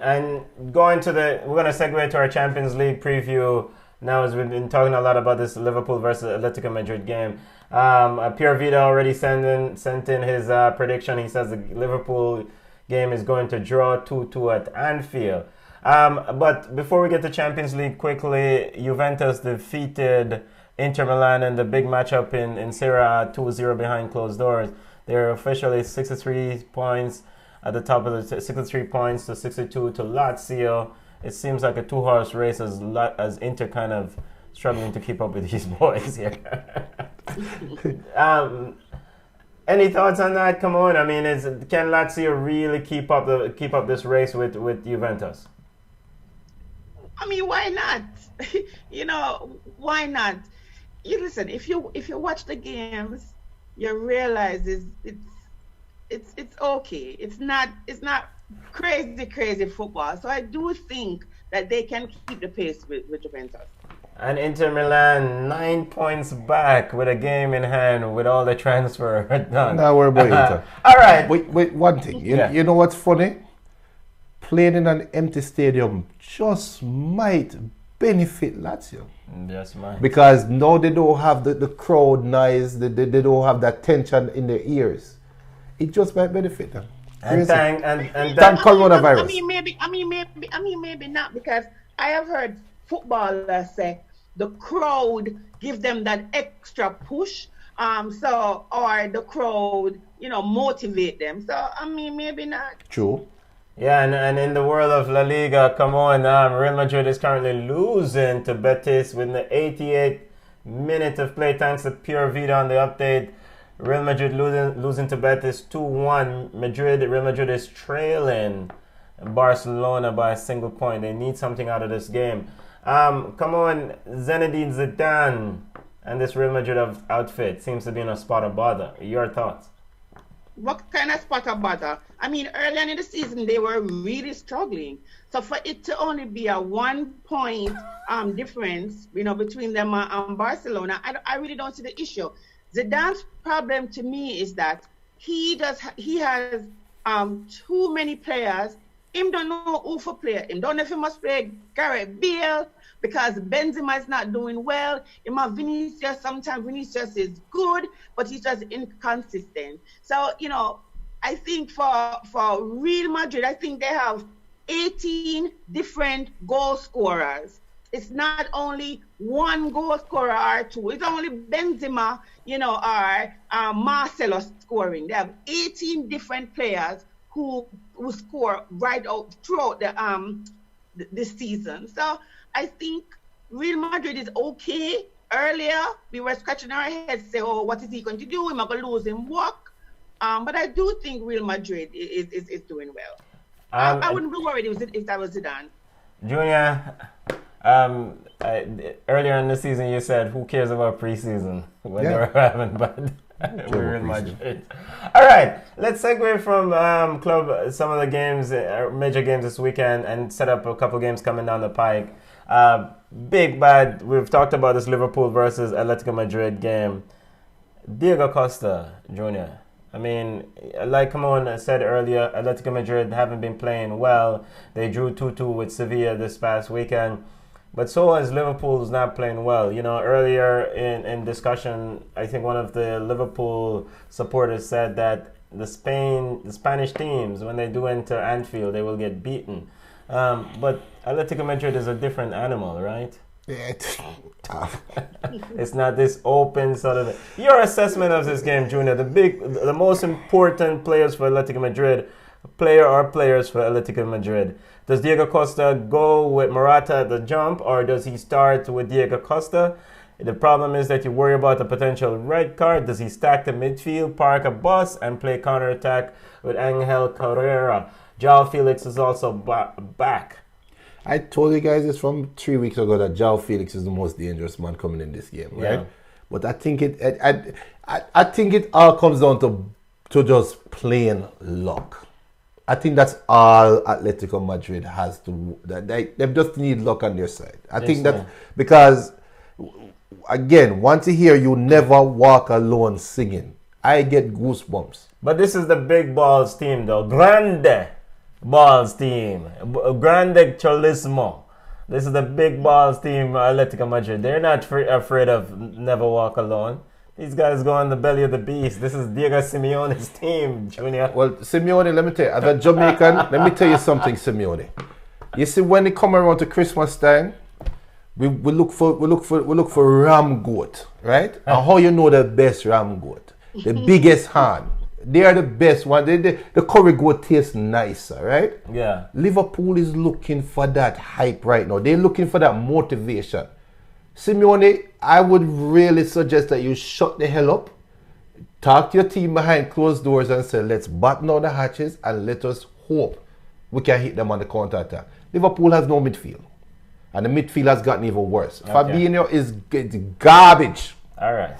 we're going to segue to our Champions League preview now, as we've been talking a lot about this Liverpool versus Atletico Madrid game. Pierre Vida already sent in his prediction. He says the Liverpool game is going to draw 2-2 at Anfield. But before we get to Champions League, quickly, Juventus defeated Inter Milan in the big matchup in Serie A 2-0 behind closed doors. They're officially 63 points at the top of the 63 points to 62 to Lazio. It seems like a two-horse race as Inter kind of struggling to keep up with these boys here. Any thoughts on that? Come on, I mean, can Lazio really keep up this race with Juventus? I mean, why not? Why not? You listen. If you watch the games, you realize it's okay. It's not crazy football. So I do think that they can keep the pace with Juventus. And Inter Milan 9 points back with a game in hand with all the transfer done. Now we're about Inter. All right. Wait, one thing. You know what's funny? Playing in an empty stadium just might benefit Lazio. Yes, might. Because now they don't have the crowd noise, they don't have that tension in their ears. It just might benefit them. And thank coronavirus. I mean maybe not, because I have heard footballers say the crowd give them that extra push, or the crowd, motivate them. So I mean maybe not. True. Yeah, and in the world of La Liga, come on, Real Madrid is currently losing to Betis with the 88th minute of play. Thanks to Pure Vida on the update. Real Madrid losing to Betis 2-1. Real Madrid is trailing Barcelona by a single point. They need something out of this game. Come on, Zinedine Zidane and this Real Madrid outfit seems to be in a spot of bother. Your thoughts? What kind of spot of bother? I mean, earlier in the season, they were really struggling. So for it to only be a 1 point difference, between them and Barcelona, I really don't see the issue. Zidane's problem to me is that he has too many players. Him don't know who for play. Him don't know if he must play Gareth Bale because Benzema is not doing well. Him have Vinicius. Sometimes Vinicius is good, but he's just inconsistent. So, I think for Real Madrid, I think they have 18 different goal scorers. It's not only one goal scorer or two. It's only Benzema, or Marcelo scoring. They have 18 different players who score right out throughout this season. So I think Real Madrid is okay. Earlier, we were scratching our heads, say, oh, what is he going to do? Am I going to lose him work? But I do think Real Madrid is doing well. I wouldn't be worried if that was Zidane. Junior, earlier in the season you said, who cares about preseason when they were having bad we're in Madrid. All right, let's segue from some of the games, major games this weekend, and set up a couple games coming down the pike. Big bad. We've talked about this Liverpool versus Atletico Madrid game. Diego Costa, Junior. I mean, like I said earlier, Atletico Madrid haven't been playing well. They drew 2-2 with Sevilla this past weekend. But so has Liverpool, who's not playing well. Earlier in discussion, I think one of the Liverpool supporters said that the Spanish teams, when they do enter Anfield, they will get beaten. But Atletico Madrid is a different animal, right? Yeah, it's not this open sort of. Your assessment of this game, Junior, the most important players for Atletico Madrid, players for Atletico Madrid. Does Diego Costa go with Morata at the jump, or does he start with Diego Costa? The problem is that you worry about a potential red card. Does he stack the midfield, park a bus, and play counter-attack with Angel Correa? João Felix is also back. I told you guys this from 3 weeks ago that João Felix is the most dangerous man coming in this game, right? Yeah. But I think I think it all comes down to just plain luck. I think that's all Atletico Madrid has to. They just need luck on their side. I think that because, again, once you hear "You Never Walk Alone" singing, I get goosebumps. But this is the big balls team, though. Grande balls team. Grande Cholismo. This is the big balls team, Atletico Madrid. They're not afraid of "Never Walk Alone." These guys go on the belly of the beast. This is Diego Simeone's team, Junior. Well, Simeone, let me tell you, as a Jamaican, let me tell you something, Simeone. You see, when they come around to Christmas time, we look for ram goat, right? And how you know the best ram goat? The biggest hand. They are the best one. The curry goat tastes nicer, right? Yeah. Liverpool is looking for that hype right now. They're looking for that motivation. Simeone, I would really suggest that you shut the hell up, talk to your team behind closed doors and say, let's batten down the hatches and let us hope we can hit them on the counter-attack. Liverpool has no midfield, and the midfield has gotten even worse. Okay. Fabinho is garbage. All right.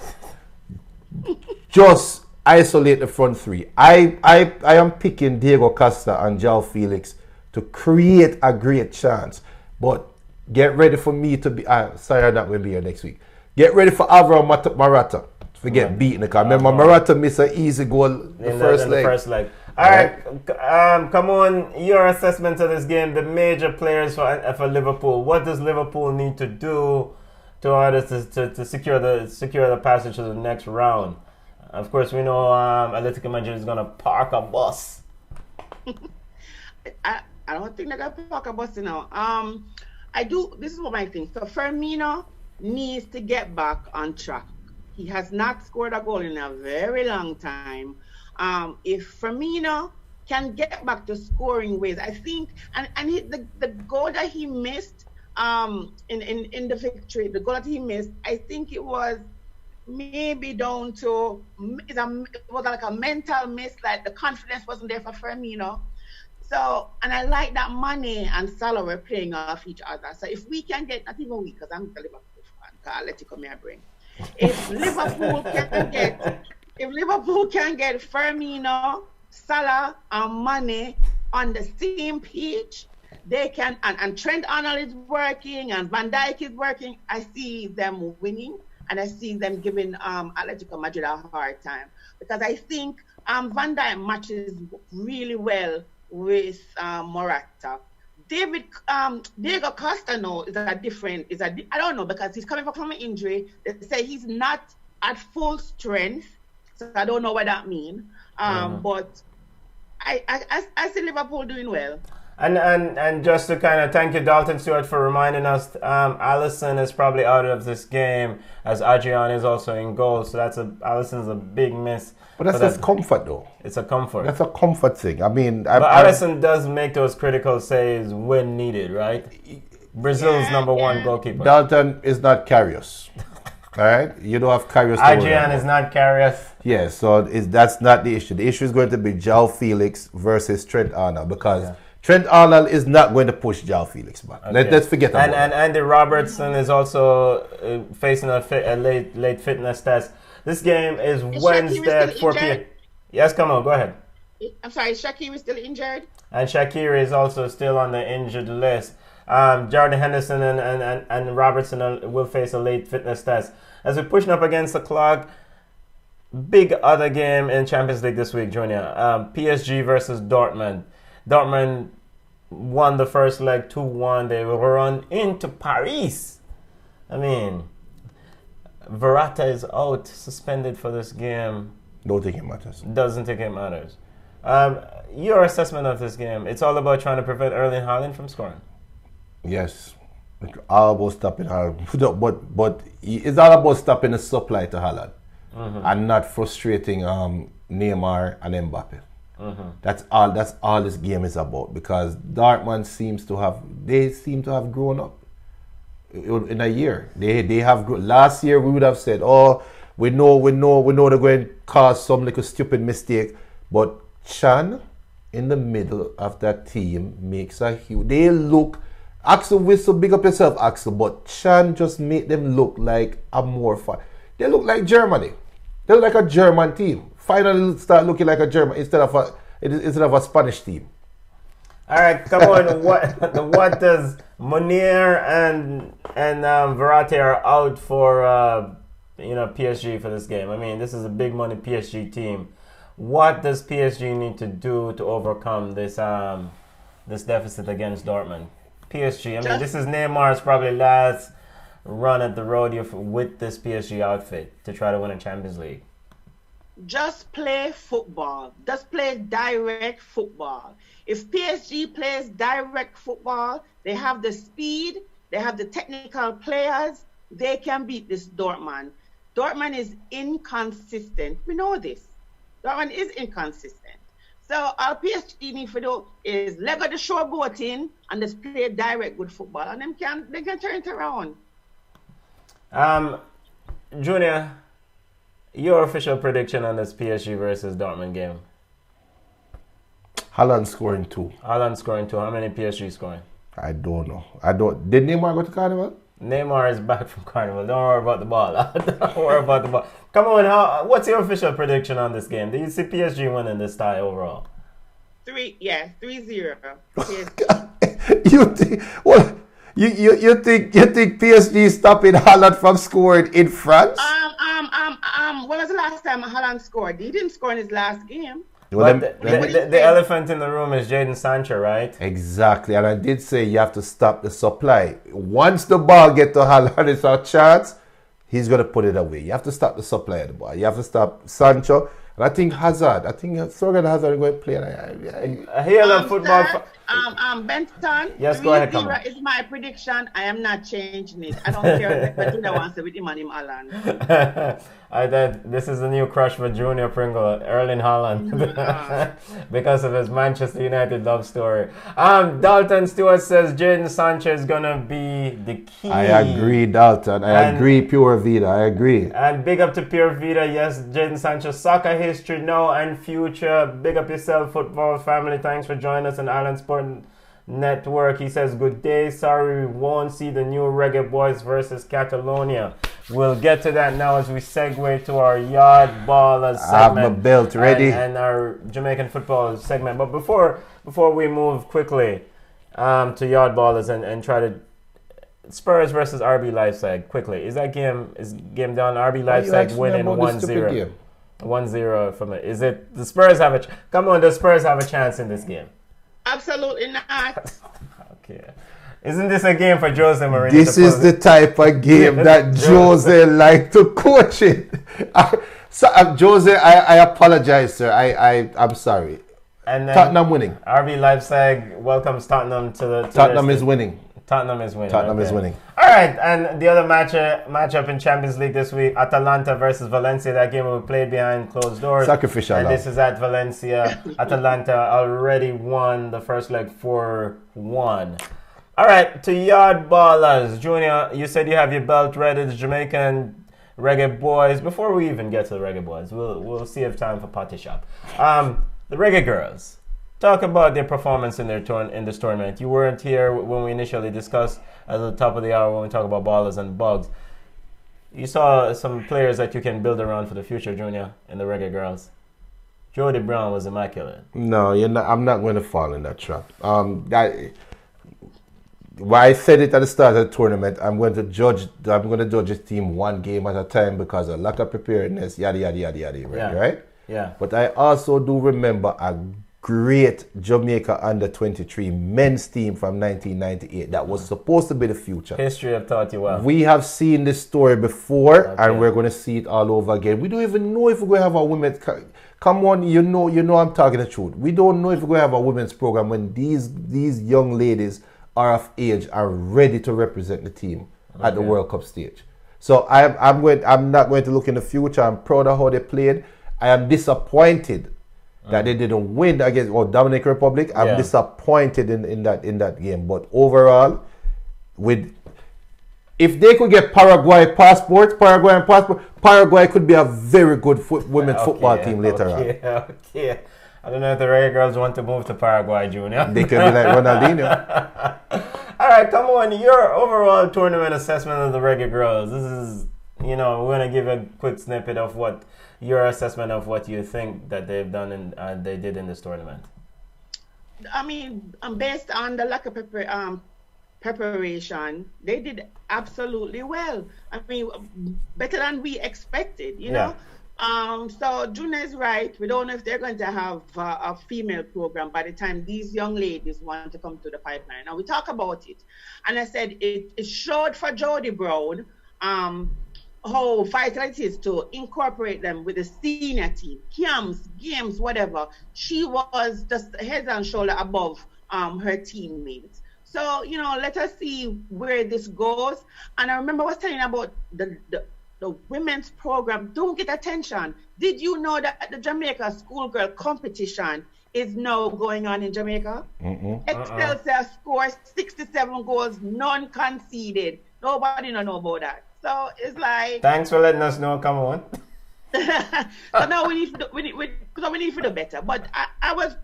Just isolate the front three. I am picking Diego Costa and João Felix to create a great chance, but get ready for me to be. Sorry, I'm not going to be here next week. Get ready for Alvaro Morata to get beaten. Because remember, Morata missed an easy goal the first leg. All right. Come on. Your assessment of this game. The major players for Liverpool. What does Liverpool need to do to order to secure the passage to the next round? Of course, we know Atletico Madrid is going to park a bus. I don't think they're going to park a bus now. This is what I think. So Firmino needs to get back on track. He has not scored a goal in a very long time. If Firmino can get back to scoring ways, I think, and the goal that he missed in the victory, the goal that he missed, I think it was maybe down to it was like a mental miss, like the confidence wasn't there for Firmino. So, and I like that Mane and Salah were playing off each other. So if we can get, not even we, because I'm a Liverpool fan, I'll let you come here, bring. If Liverpool can get Firmino, Salah, and Mane on the same pitch, they can, and Trent Arnold is working, and Van Dijk is working. I see them winning, and I see them giving Atletico Madrid a hard time, because I think Van Dijk matches really well with Morata. Diego Costa now I don't know, because he's coming back from an injury. They say he's not at full strength, so I don't know what that means. But I see Liverpool doing well. And just to kind of thank you, Dalton Stewart, for reminding us, Alisson is probably out of this game, as Adrian is also in goal. So Alisson's a big miss. But that's just comfort, though. It's a comfort. That's a comfort thing. I mean, but Alisson does make those critical saves when needed, right? Brazil's number one goalkeeper. Dalton is not Karius. All right, you don't have Karius. Adrian is not Karius. Yeah, so that's not the issue. The issue is going to be João Felix versus Trent Arnold, because Trent Arnold is not going to push João Felix back. Okay. Let's forget about that. And Andy Robertson is also facing a late fitness test. This game is Wednesday at 4 p.m. Yes, come on, go ahead. I'm sorry, Shaqiri is still injured? And Shaqiri is also still on the injured list. Jordan Henderson and Robertson will face a late fitness test. As we're pushing up against the clock, big other game in Champions League this week, Junior. PSG versus Dortmund. Dortmund won the first leg 2-1. They will run into Paris. I mean, Verratti is out, suspended for this game. Don't think it matters. Doesn't think it matters. Your assessment of this game, it's all about trying to prevent Erling Haaland from scoring. Yes. It's all about stopping Haaland. But it's all about stopping the supply to Haaland. And not frustrating Neymar and Mbappe. That's all this game is about, because Dortmund seems to have grown up in a year. They have grown. Last year we would have said, oh, we know they're going to cause some little stupid mistake, but Chan in the middle of that team makes a huge. They look. Axel Whistle, big up yourself, Axel, but Chan just made them look like a more fun. They look like Germany. They look like a German team. Finally start looking like a German instead of a Spanish team. All right, come on. What does Munir and Verratti are out for PSG for this game? I mean, this is a big money PSG team. What does PSG need to do to overcome this deficit against Dortmund? PSG. I mean, this is Neymar's probably last run at the rodeo with this PSG outfit to try to win a Champions League. Just play football. Just play direct football. If PSG plays direct football, they have the speed, they have the technical players, they can beat this Dortmund. Dortmund is inconsistent. We know this. Dortmund is inconsistent. So all PSG need to do is leg of the showboat in and just play direct good football, and they can turn it around. Junior, your official prediction on this PSG versus Dortmund game? Haaland scoring 2. Haaland scoring 2. How many PSG scoring? I don't know. Did Neymar go to Carnival? Neymar is back from Carnival. Don't worry about the ball. Don't worry about the ball. Come on, what's your official prediction on this game? Do you see PSG winning this tie overall? 3-0. You think what? You think PSG stopping Haaland from scoring in France? When was the last time Haaland scored? He didn't score in his last game. But the elephant in the room is Jadon Sancho, right? Exactly, and I did say you have to stop the supply. Once the ball gets to Haaland, it's a chance, he's going to put it away. You have to stop the supply of the ball. You have to stop Sancho. And I think Hazard, Sorgan Hazard is going to play. Here on football. Benton. Yes, go ahead, 3-0 is my prediction. I am not changing it. I don't care what Junior wants to with him and him Alan. This is the new crush for Junior Pringle, Erling Haaland, because of his Manchester United love story. Dalton Stewart says Jadon Sancho is gonna be the key. I agree, Dalton. I agree, Pure Vida. I agree. And big up to Pure Vida. Yes, Jadon Sancho, soccer history now and future. Big up yourself, football family. Thanks for joining us on Island Sport Network. He says, good day. Sorry we won't see the new Reggae Boys versus Catalonia. We'll get to that now as we segue to our Yard Ballers segment. I have my belt ready. And our Jamaican football segment. But before we move quickly to Yard Ballers and try to Spurs versus RB Leipzig quickly. Is game done? RB Leipzig winning 1-0. 1-0 from it. Is it the Spurs have a come on, the Spurs have a chance in this game? Absolutely not. Okay. Isn't this a game for Jose Mourinho? This is the type of game that Jose like to coach it. Jose, I apologize, sir. I'm sorry. And then Tottenham winning. RB Leipzig welcomes Tottenham to the. Tottenham is winning. Tottenham is winning. Tottenham is winning. All right, and the other matchup in Champions League this week, Atalanta versus Valencia. That game will be played behind closed doors. Sacrificial. And this is at Valencia. Atalanta already won the first leg 4-1. All right, to Yard Ballers. Junior, you said you have your belt ready. The Jamaican Reggae Boys. Before we even get to the Reggae Boys, we'll see if time for Potty Shop. The Reggae Girlz. Talk about their performance in this tournament. You weren't here when we initially discussed at the top of the hour when we talk about ballers and bugs. You saw some players that you can build around for the future, Junior, in the Reggae Girlz. Jody Brown was immaculate. No, I'm not going to fall in that trap. Why I said it at the start of the tournament, I'm going to judge this team one game at a time because of lack of preparedness, yada yada yada yada. Right? Yeah. But I also do remember a great Jamaica under-23 men's team from 1998 that was supposed to be the future. History have taught you well. We have seen this story before, and we're going to see it all over again. We don't even know if we're going to have a women's... Come on, you know I'm talking the truth. We don't know if we're going to have a women's program when these young ladies are of age and ready to represent the team at the World Cup stage. So I'm not going to look in the future. I'm proud of how they played. I am disappointed that they didn't win against Dominican Republic. I'm disappointed in that game. But overall, if they could get Paraguay could be a very good women's football team later on. Okay. I don't know if the Reggae Girls want to move to Paraguay, Junior. They could be like Ronaldinho. All right, come on. Your overall tournament assessment of the Reggae Girls. This is, we're going to give a quick snippet of what your assessment of what you think that they've done and they did in this tournament. I mean, based on the lack of preparation, they did absolutely well. I mean, better than we expected, you know. So Juna is right. We don't know if they're going to have a female program by the time these young ladies want to come to the pipeline. Now we talk about it, and I said it showed for Jody Brown how vital it is to incorporate them with the senior team, camps, games, whatever. She was just head and shoulder above her teammates. So, let us see where this goes. And I remember I was telling you about the women's program. Don't get attention. Did you know that the Jamaica schoolgirl competition is now going on in Jamaica? Excelsior scores 67 goals, none conceded. Nobody know about that. So it's like... Thanks for letting us know. Come on. So now we need to do better. But I was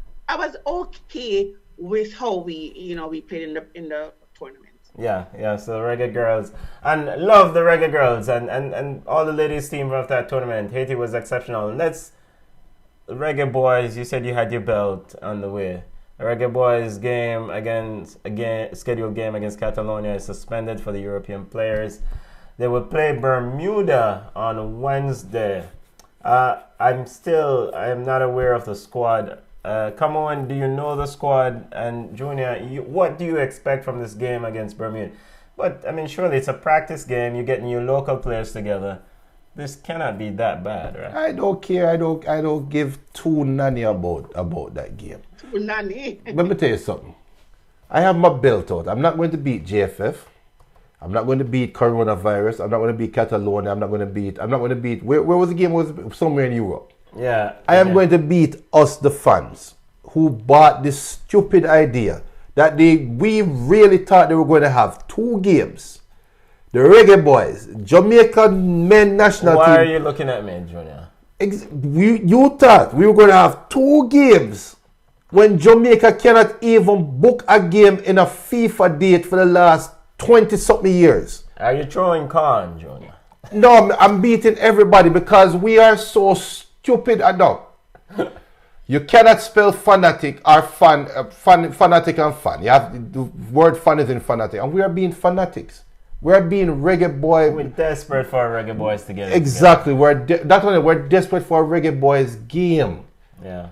okay with how we played in the tournament. Yeah. So Reggae Girls, and love the Reggae Girls and all the ladies team of that tournament. Haiti was exceptional. The Reggae Boys. You said you had your belt on the way. The Reggae Boys scheduled game against Catalonia is suspended for the European players. They will play Bermuda on Wednesday. I am not aware of the squad. Come on, do you know the squad? And Junior, what do you expect from this game against Bermuda? But I mean, surely it's a practice game. You're getting your local players together. This cannot be that bad, right? I don't care. I don't give two nanny about that game. Two nanny. Let me tell you something. I have my belt out. I'm not going to beat JFF. I'm not going to beat coronavirus. I'm not going to beat Catalonia. I'm not going to beat. Where was the game? Was somewhere in Europe. Yeah. I am going to beat us, the fans, who bought this stupid idea that we really thought they were going to have 2 games. The Reggae Boys, Jamaican men national team. Why are you looking at me, Junior? You thought we were going to have 2 games when Jamaica cannot even book a game in a FIFA date for the last 20-something years. Are you throwing con, Junior? No, I'm beating everybody because we are so stupid. You cannot spell fanatic or fanatic and fan. You have the word fan is in fanatic, and we are being fanatics. We are being Reggae Boy. We're desperate for Reggae Boys to get it. Exactly. We're desperate for a Reggae Boys game. Yeah.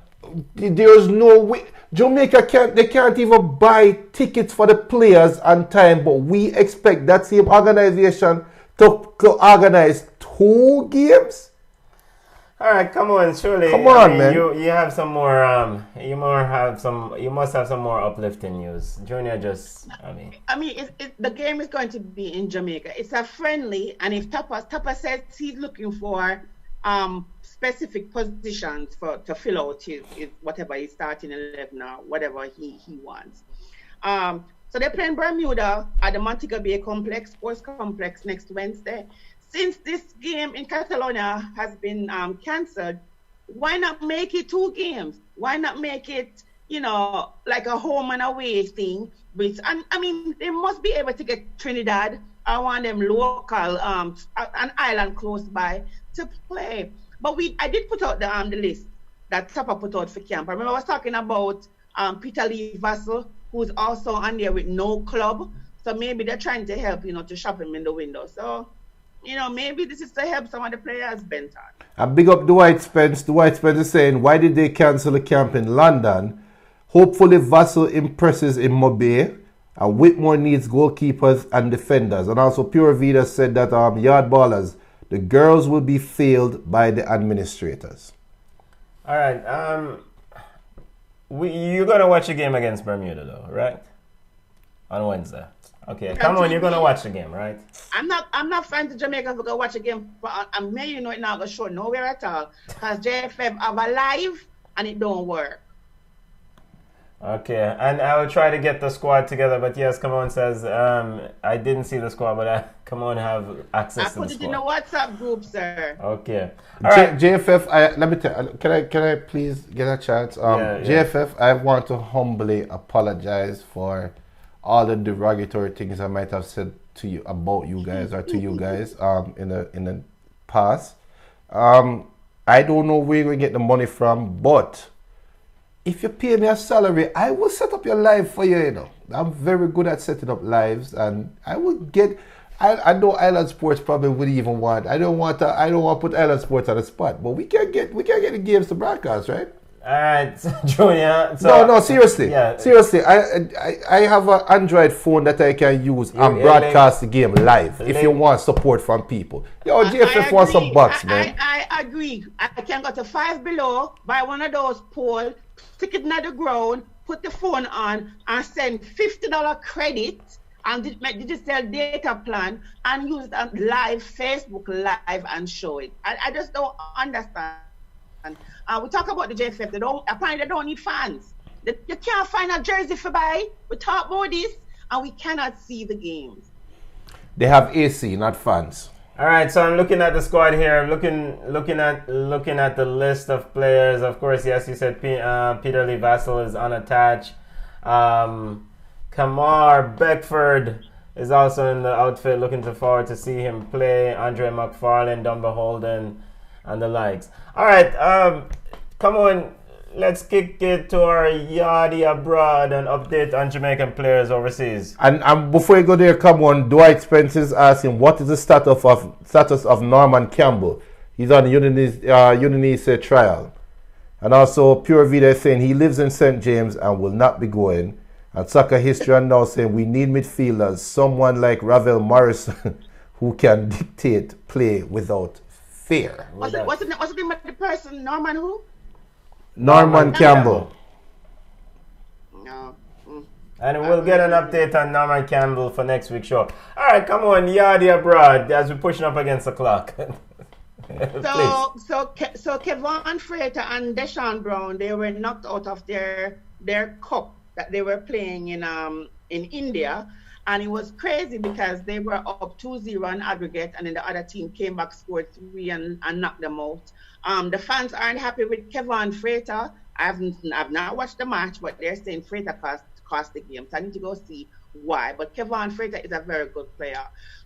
There's no way. Jamaica can't even buy tickets for the players on time, but we expect that same organization to organize 2 games. All right, come on, surely. Come on, man. You have some more. You must have some more uplifting news. Junior, the game is going to be in Jamaica. It's a friendly, and if Tapa says he's looking for specific positions to fill out his whatever he's starting 11 or whatever he wants. So they're playing Bermuda at the Montego Bay Sports Complex next Wednesday. Since this game in Catalonia has been cancelled, why not make it 2 games? Why not make it, like a home and away thing? They must be able to get Trinidad. I want them local, an island close by to play. But I did put out the list that Tapa put out for camp. I remember I was talking about Peter Lee Vassell, who's also on there with no club. So maybe they're trying to help, to shop him in the window. So, maybe this is to help some of the players bent on. I big up Dwight Spence. Dwight Spence is saying, why did they cancel the camp in London? Hopefully Vassell impresses in Mobay. And Whitmore needs goalkeepers and defenders. And also Pure Vida said that yard ballers, the girls will be failed by the administrators. All right. You're going to watch a game against Bermuda, though, right? On Wednesday. Okay, come on, you're going to watch the game, right? I'm not flying to Jamaica to go watch a game. I'm it now going to show nowhere at all. Because JFF have a live and it don't work. Okay, and I will try to get the squad together, but yes, Kamon says, I didn't see the squad, but Kamon have access to the squad. I put it in the WhatsApp group, sir. Okay. All right. JFF, let me tell you, can I please get a chance? JFF, I want to humbly apologize for all the derogatory things I might have said to you about you guys or to you guys in the past. I don't know where you're going to get the money from, but if you pay me a salary, I will set up your live for you, I'm very good at setting up lives, and I will get. I know Island Sports probably would even want. I don't want to put Island Sports on the spot, but we can get the games to broadcast, right? All right, Junior. No, seriously. Yeah. Seriously, I have an Android phone that I can use and broadcast the game live if you want support from people. Yo, JFF wants some bucks, man. I agree. I can go to Five Below, buy one of those poles, stick it in the ground, put the phone on, and send $50 credit and make digital data plan and use it on live, Facebook Live, and show it. I just don't understand. We talk about the JFF. They don't need fans. You can't find a jersey for buy. We talk about this, and we cannot see the games. They have AC, not fans. All right, so I'm looking at the squad here. Looking at the list of players. Of course, yes, you said Peter Lee Vassell is unattached. Kamar Beckford is also in the outfit. Looking forward to see him play. Andre McFarlane, Dumba Holden, and the likes. All right, come on. Let's kick it to our Yardy abroad and update on Jamaican players overseas. And before you go there, come on. Dwight Spence is asking, what is the status of Norman Campbell? He's on the Udinese trial. And also, Pure Vida is saying he lives in St. James and will not be going. And Soccer History and now saying we need midfielders, someone like Ravel Morrison who can dictate play without fear. What's the name of the person? Norman who? Norman Campbell. No. And we'll get an update on Norman Campbell for next week's show. All right, come on, Yardy abroad as we're pushing up against the clock. So Kevon Frater and Deshaun Brown, they were knocked out of their cup that they were playing in India, and it was crazy because they were up 2-0 on aggregate, and then the other team came back, scored 3 and knocked them out. The fans aren't happy with Kevon Frater. I've not watched the match, but they're saying Frater cost the game, so I need to go see why. But Kevon Frater is a very good player.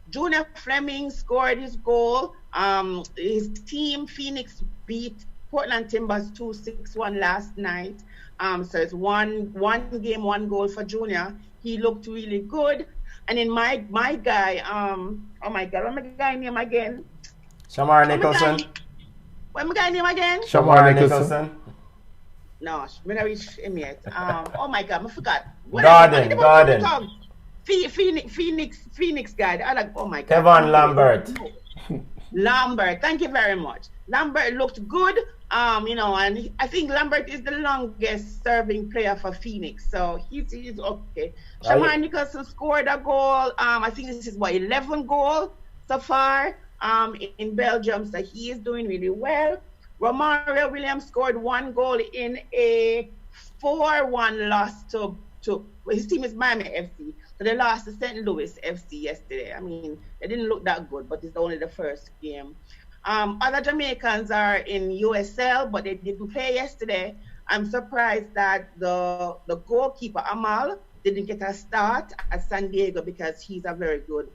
Junior Fleming scored his goal. His team, Phoenix, beat Portland Timbers 2-6-1 last night. So it's one game, 1 goal for Junior. He looked really good. And then my guy, oh my God, what's my guy name again? Shamar Nicholson. What's my guy name again? Shamar Nicholson. No, I'm not reach him yet. Oh my God, I forgot. Garden. Phoenix guy. Oh my God. Kevon Lambert. Lambert, thank you very much. Lambert looked good, and I think Lambert is the longest serving player for Phoenix, so he's okay. Shamar Nicholson scored a goal. I think this is 11 goals so far in Belgium, so he is doing really well. Romario Williams scored 1 goal in a 4-1 loss to his team is Miami FC. So they lost to St. Louis FC yesterday. I mean, they didn't look that good, but it's only the first game. Other Jamaicans are in USL, but they didn't play yesterday. I'm surprised that the goalkeeper, Amal, didn't get a start at San Diego because he's a very good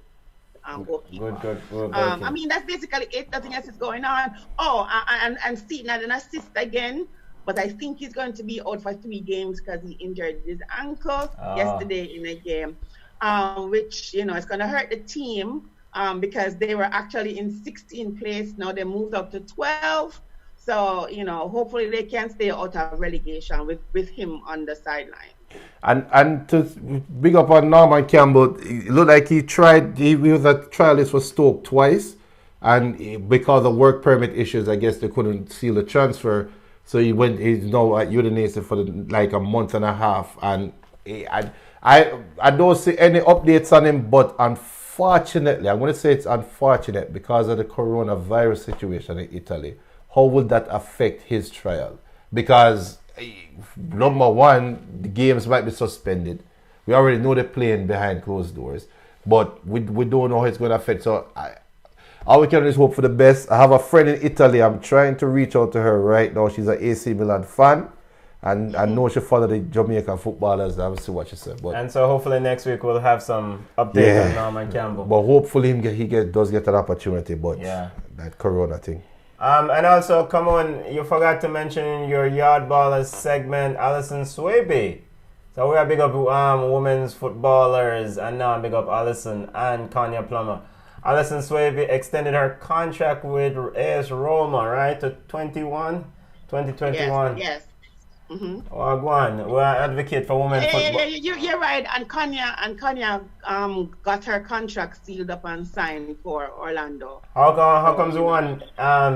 goalkeeper. Good. I mean, that's basically it. Nothing else is going on. Oh, and Seaton had an assist again. But I think he's going to be out for 3 games because he injured his ankle yesterday in a game, which, is going to hurt the team because they were actually in 16th place. Now they moved up to 12. So, hopefully they can stay out of relegation with him on the sideline. And to big up on Norman Campbell, it looked like he was a trialist for Stoke twice. And because of work permit issues, I guess they couldn't seal the transfer. So he's now at Udinese for a month and a half, and I don't see any updates on him. But unfortunately, I'm going to say it's unfortunate because of the coronavirus situation in Italy. How would that affect his trial? Because number one, the games might be suspended. We already know they're playing behind closed doors, but we don't know how it's going to affect. So all we can do is hope for the best. I have a friend in Italy. I'm trying to reach out to her right now. She's an AC Milan fan. And I know she followed the Jamaican footballers. I'll see what she said. And so hopefully next week we'll have some update on Norman Campbell. But hopefully he does get an opportunity. But that corona thing. And also, come on, you forgot to mention in your Yard Ballers segment, Alison Swaby. So we are big up women's footballers. And now I big up Alison and Kanya Plummer. Alison Swaby extended her contract with AS Roma, right, to 2021. Yes. Mm-hmm. Oh, go on. We advocate for women football. You're right. And Kanya got her contract sealed up and signed for Orlando. How comes we want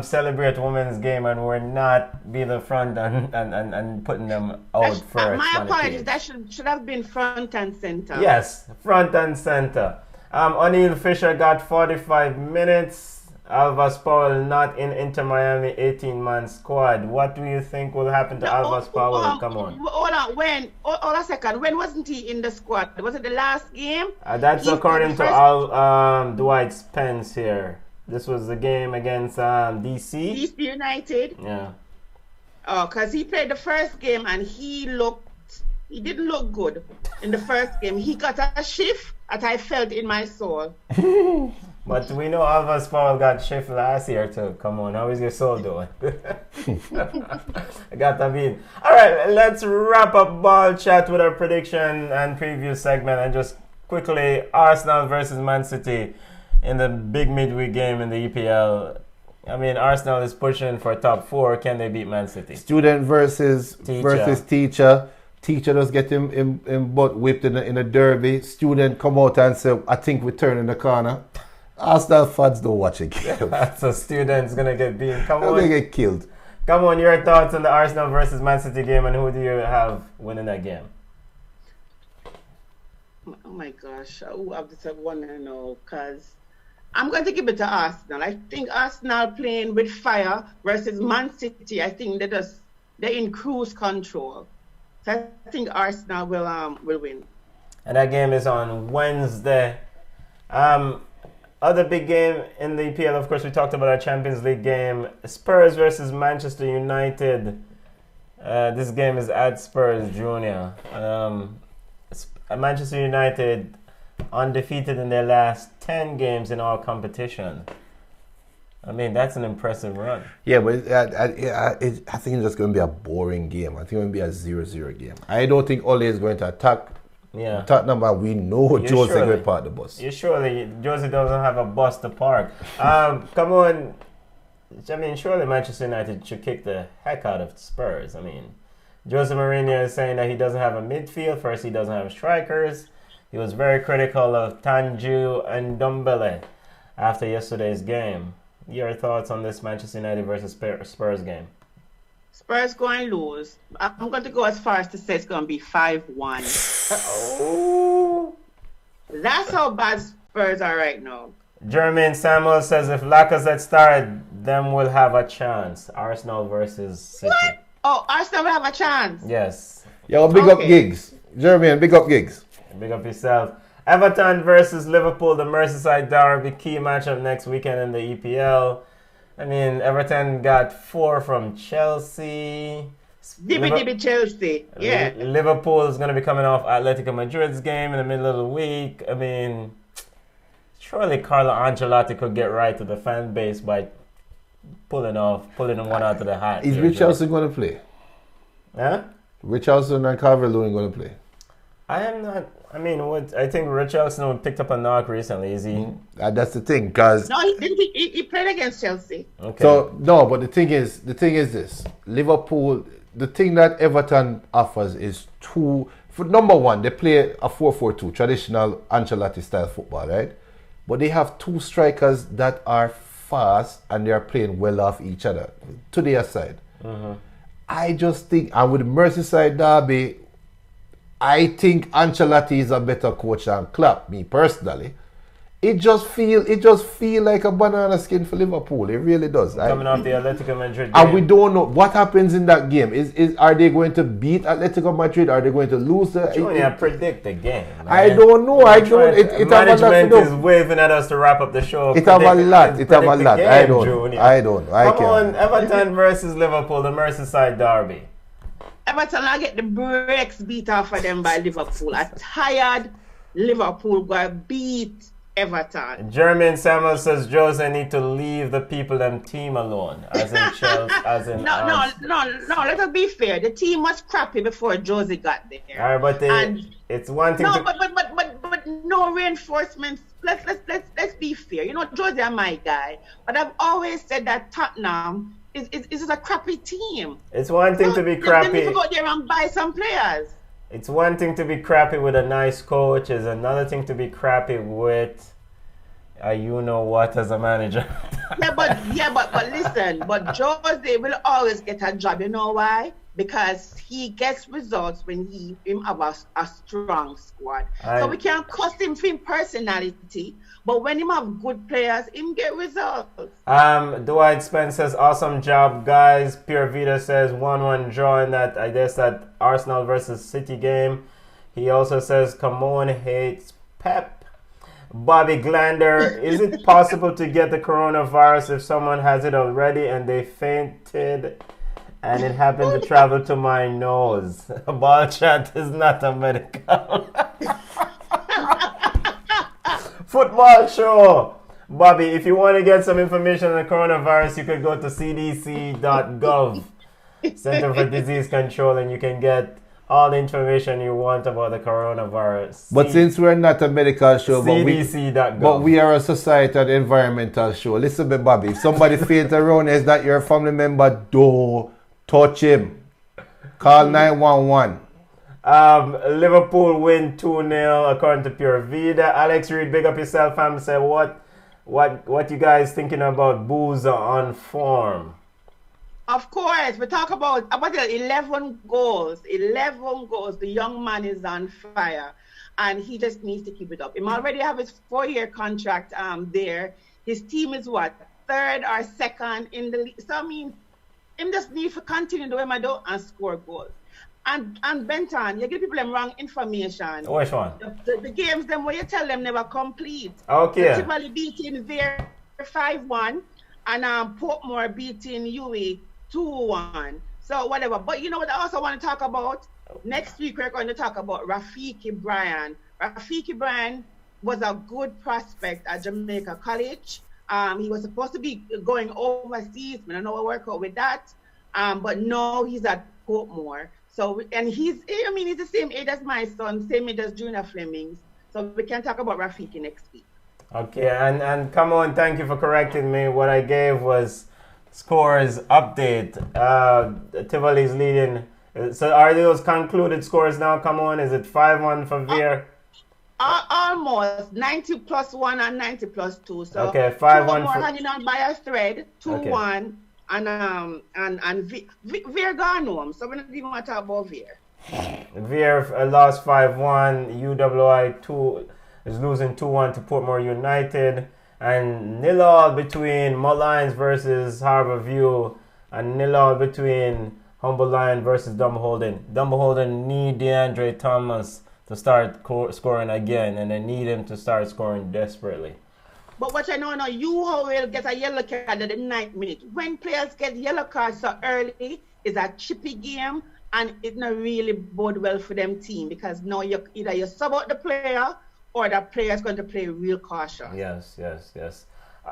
celebrate women's game and we're not be the front and putting them out first? My apologies. That should have been front and center. Yes, front and center. O'Neal Fisher got 45 minutes. Alvas Powell not in Inter Miami 18-man squad. What do you think will happen to Alvas Powell? Come on. Hold on. Hold a second. When wasn't he in the squad? Was it the last game? That's according to Dwight Spence here. This was the game against DC. DC United. Yeah. Oh, because he played the first game and he didn't look good in the first game. He got a shift that I felt in my soul. But we know Alvas Powell got shift last year too. Come on, how is your soul doing? I got to be. All right, let's wrap up ball chat with our prediction and preview segment, and just quickly Arsenal versus Man City in the big midweek game in the EPL. I mean, Arsenal is pushing for top 4. Can they beat Man City? Student versus teacher. Teacher does get him butt whipped in a derby. Student come out and say, I think we're turning the corner. Arsenal fans don't watch it. So students gonna get beaten. Come on. They get killed. Come on, your thoughts on the Arsenal versus Man City game, and who do you have winning that game? Oh my gosh. Oh, I just want to know because I'm going to give it to Arsenal. I think Arsenal playing with fire versus Man City. I think they're in cruise control. So I think Arsenal will win. And that game is on Wednesday. Other big game in the EPL, of course, we talked about our Champions League game. Spurs versus Manchester United. This game is at Spurs Junior. Manchester United undefeated in their last 10 games in all competition. I mean, that's an impressive run. Yeah, but I think it's just going to be a boring game. I think it's going to be a 0-0 game. I don't think Ole is going to attack Tottenham, and we know Jose going to park the bus. Surely Jose doesn't have a bus to park. Come on. I mean, surely Manchester United should kick the heck out of Spurs. I mean, Jose Mourinho is saying that he doesn't have a midfield. First, he doesn't have strikers. He was very critical of Tanju and Ndombele after yesterday's game. Your thoughts on this Manchester United versus Spurs game? Spurs going to lose. I'm going to go as far as to say it's going to be 5-1. Oh. That's how bad Spurs are right now. Jermaine Samuel says if Lacazette started, then we'll have a chance. Arsenal versus City. What? Oh, Arsenal will have a chance. Yes. Yo, big up Giggs. Jermaine, big up Giggs. Big up yourself. Everton versus Liverpool, the Merseyside derby, key matchup next weekend in the EPL. I mean, Everton got 4 from Chelsea. Dibby Chelsea, yeah. Liverpool is going to be coming off Atletico Madrid's game in the middle of the week. I mean, surely Carlo Ancelotti could get right to the fan base by pulling one out of the hat. Is Richarlison going to play? Huh? Richarlison and Calvert-Lewin going to play? I am not. I mean, I think Richarlison picked up a knock recently. Is he? That's the thing, because no, he didn't. He played against Chelsea. Okay. So no, but the thing is this: Liverpool. The thing that Everton offers is two. For number one, they play a 4-4-2, traditional Ancelotti style football, right? But they have 2 strikers that are fast and they are playing well off each other to their side. Mm-hmm. I just think, and with Merseyside derby, I think Ancelotti is a better coach than Klopp, me personally. It just feel like a banana skin for Liverpool. It really does. Coming off the Atletico Madrid game. And we don't know what happens in that game. Are they going to beat Atletico Madrid? Are they going to lose? Junior, predict the game. Man. I don't know. Management is waving at us to wrap up the show. It have a lot. I don't. Junior. I don't. Come on, Everton versus Liverpool, the Merseyside derby. Everton will get the brakes beat off of them by Liverpool. A tired Liverpool going to beat Everton. Jermaine Samuel says Jose need to leave the people them team alone. As in Chelsea, as in No, let us be fair. The team was crappy before Jose got there. All right, but it's one thing but no reinforcements. Let's be fair. You know, Jose is my guy. But I've always said that Tottenham is a crappy team. It's one thing to be crappy. They need to go there and buy some players. It's one thing to be crappy with a nice coach. It's another thing to be crappy with you know what as a manager. but listen, but Jose will always get a job. You know why? Because he gets results when him have a strong squad. So we can't cuss him for his personality, but when him have good players, him get results. Dwight Spence says, awesome job, guys. Pure Vita says 1-1 draw in that, I guess, that Arsenal versus City game. He also says, Camone hates Pep. Bobby Glander, is it possible to get the coronavirus if someone has it already and they fainted and it happened to travel to my nose? Ball chat is not a medical. Football show. Bobby, if you want to get some information on the coronavirus, you could go to cdc.gov, Center for Disease Control, and you can get all the information you want about the coronavirus. But since we're not a medical show, but we are a society and environmental show. Listen to me, Bobby. If somebody faints around, is that your family member? Don't touch him. Call 911. Liverpool win 2-0 according to Pure Vida. Alex Reed, big up yourself, fam. Say what you guys thinking about Boozer on form? Of course, we talk about 11 goals. 11 goals. The young man is on fire. and he just needs to keep it up. He already have his 4-year contract there. His team is what, 3rd or 2nd in the league. So I mean, him just need to continue doing my do and score goals. And Benton, you give people them wrong information. Which one? The games them where you tell them never complete. Okay. So Tivoli beating Veer 5-1 and Portmore beating UE 2-1. So whatever. But you know what I also want to talk about? Next week we're going to talk about Rafiki Bryan. Rafiki Bryan was a good prospect at Jamaica College. He was supposed to be going overseas, but I know I work out with that. But no, he's at Portmore. So, and he's the same age as my son, same age as Junior Flemings. So we can talk about Rafiki next week. Okay, and come on, thank you for correcting me. What I gave was scores update. Tivoli's leading. So are those concluded scores now? Come on, is it 5-1 for Veer? Almost 90 plus 1 and 90 plus 2. So okay, 5-1 more hanging on by a thread, 2-1. Okay. And Veer gone home, so we don't even want to talk about Veer. Veer lost 5-1. UWI 2 is losing 2-1 to Portmore United, and 0-0 between Mullines versus Harborview, and 0-0 between Humble Lion versus Dumbarton. Dumbarton need DeAndre Thomas to start scoring again, and they need him to start scoring desperately. But what I know now, you will get a yellow card at the 9th minute. When players get yellow cards so early, it's a chippy game, and it not really bode well for them team, because now either you sub out the player or the player is going to play real cautious. Yes.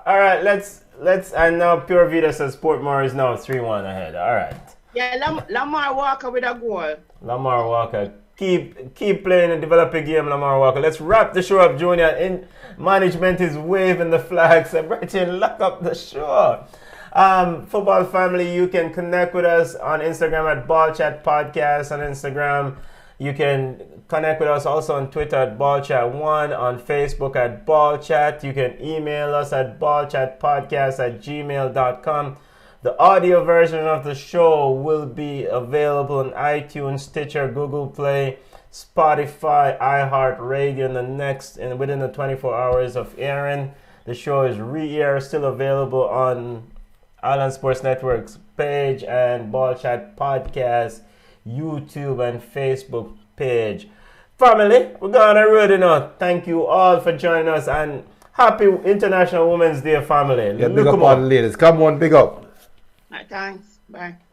All right, let's and now Pure Vita says Portmore is now 3-1 ahead. All right. Yeah, Lamar Walker with a goal. Lamar Walker. Keep playing and develop a game, Lamar Walker. Let's wrap the show up, Junior. In management is waving the flag, so Bretton, lock up the show. Football family, you can connect with us on Instagram at Ball Chat Podcast on Instagram. You can connect with us also on Twitter at BallChat1, on Facebook at Ball Chat. You can email us at ballchatpodcast@gmail.com. The audio version of the show will be available on iTunes, Stitcher, Google Play, Spotify, iHeartRadio within the 24 hours of airing. The show is re-air, still available on Island Sports Network's page and Ball Chat Podcast, YouTube and Facebook page. Family, we're going to road now. Thank you all for joining us, and happy International Women's Day, family. Yeah, big up all the ladies. Come on, big up. Thanks. Bye.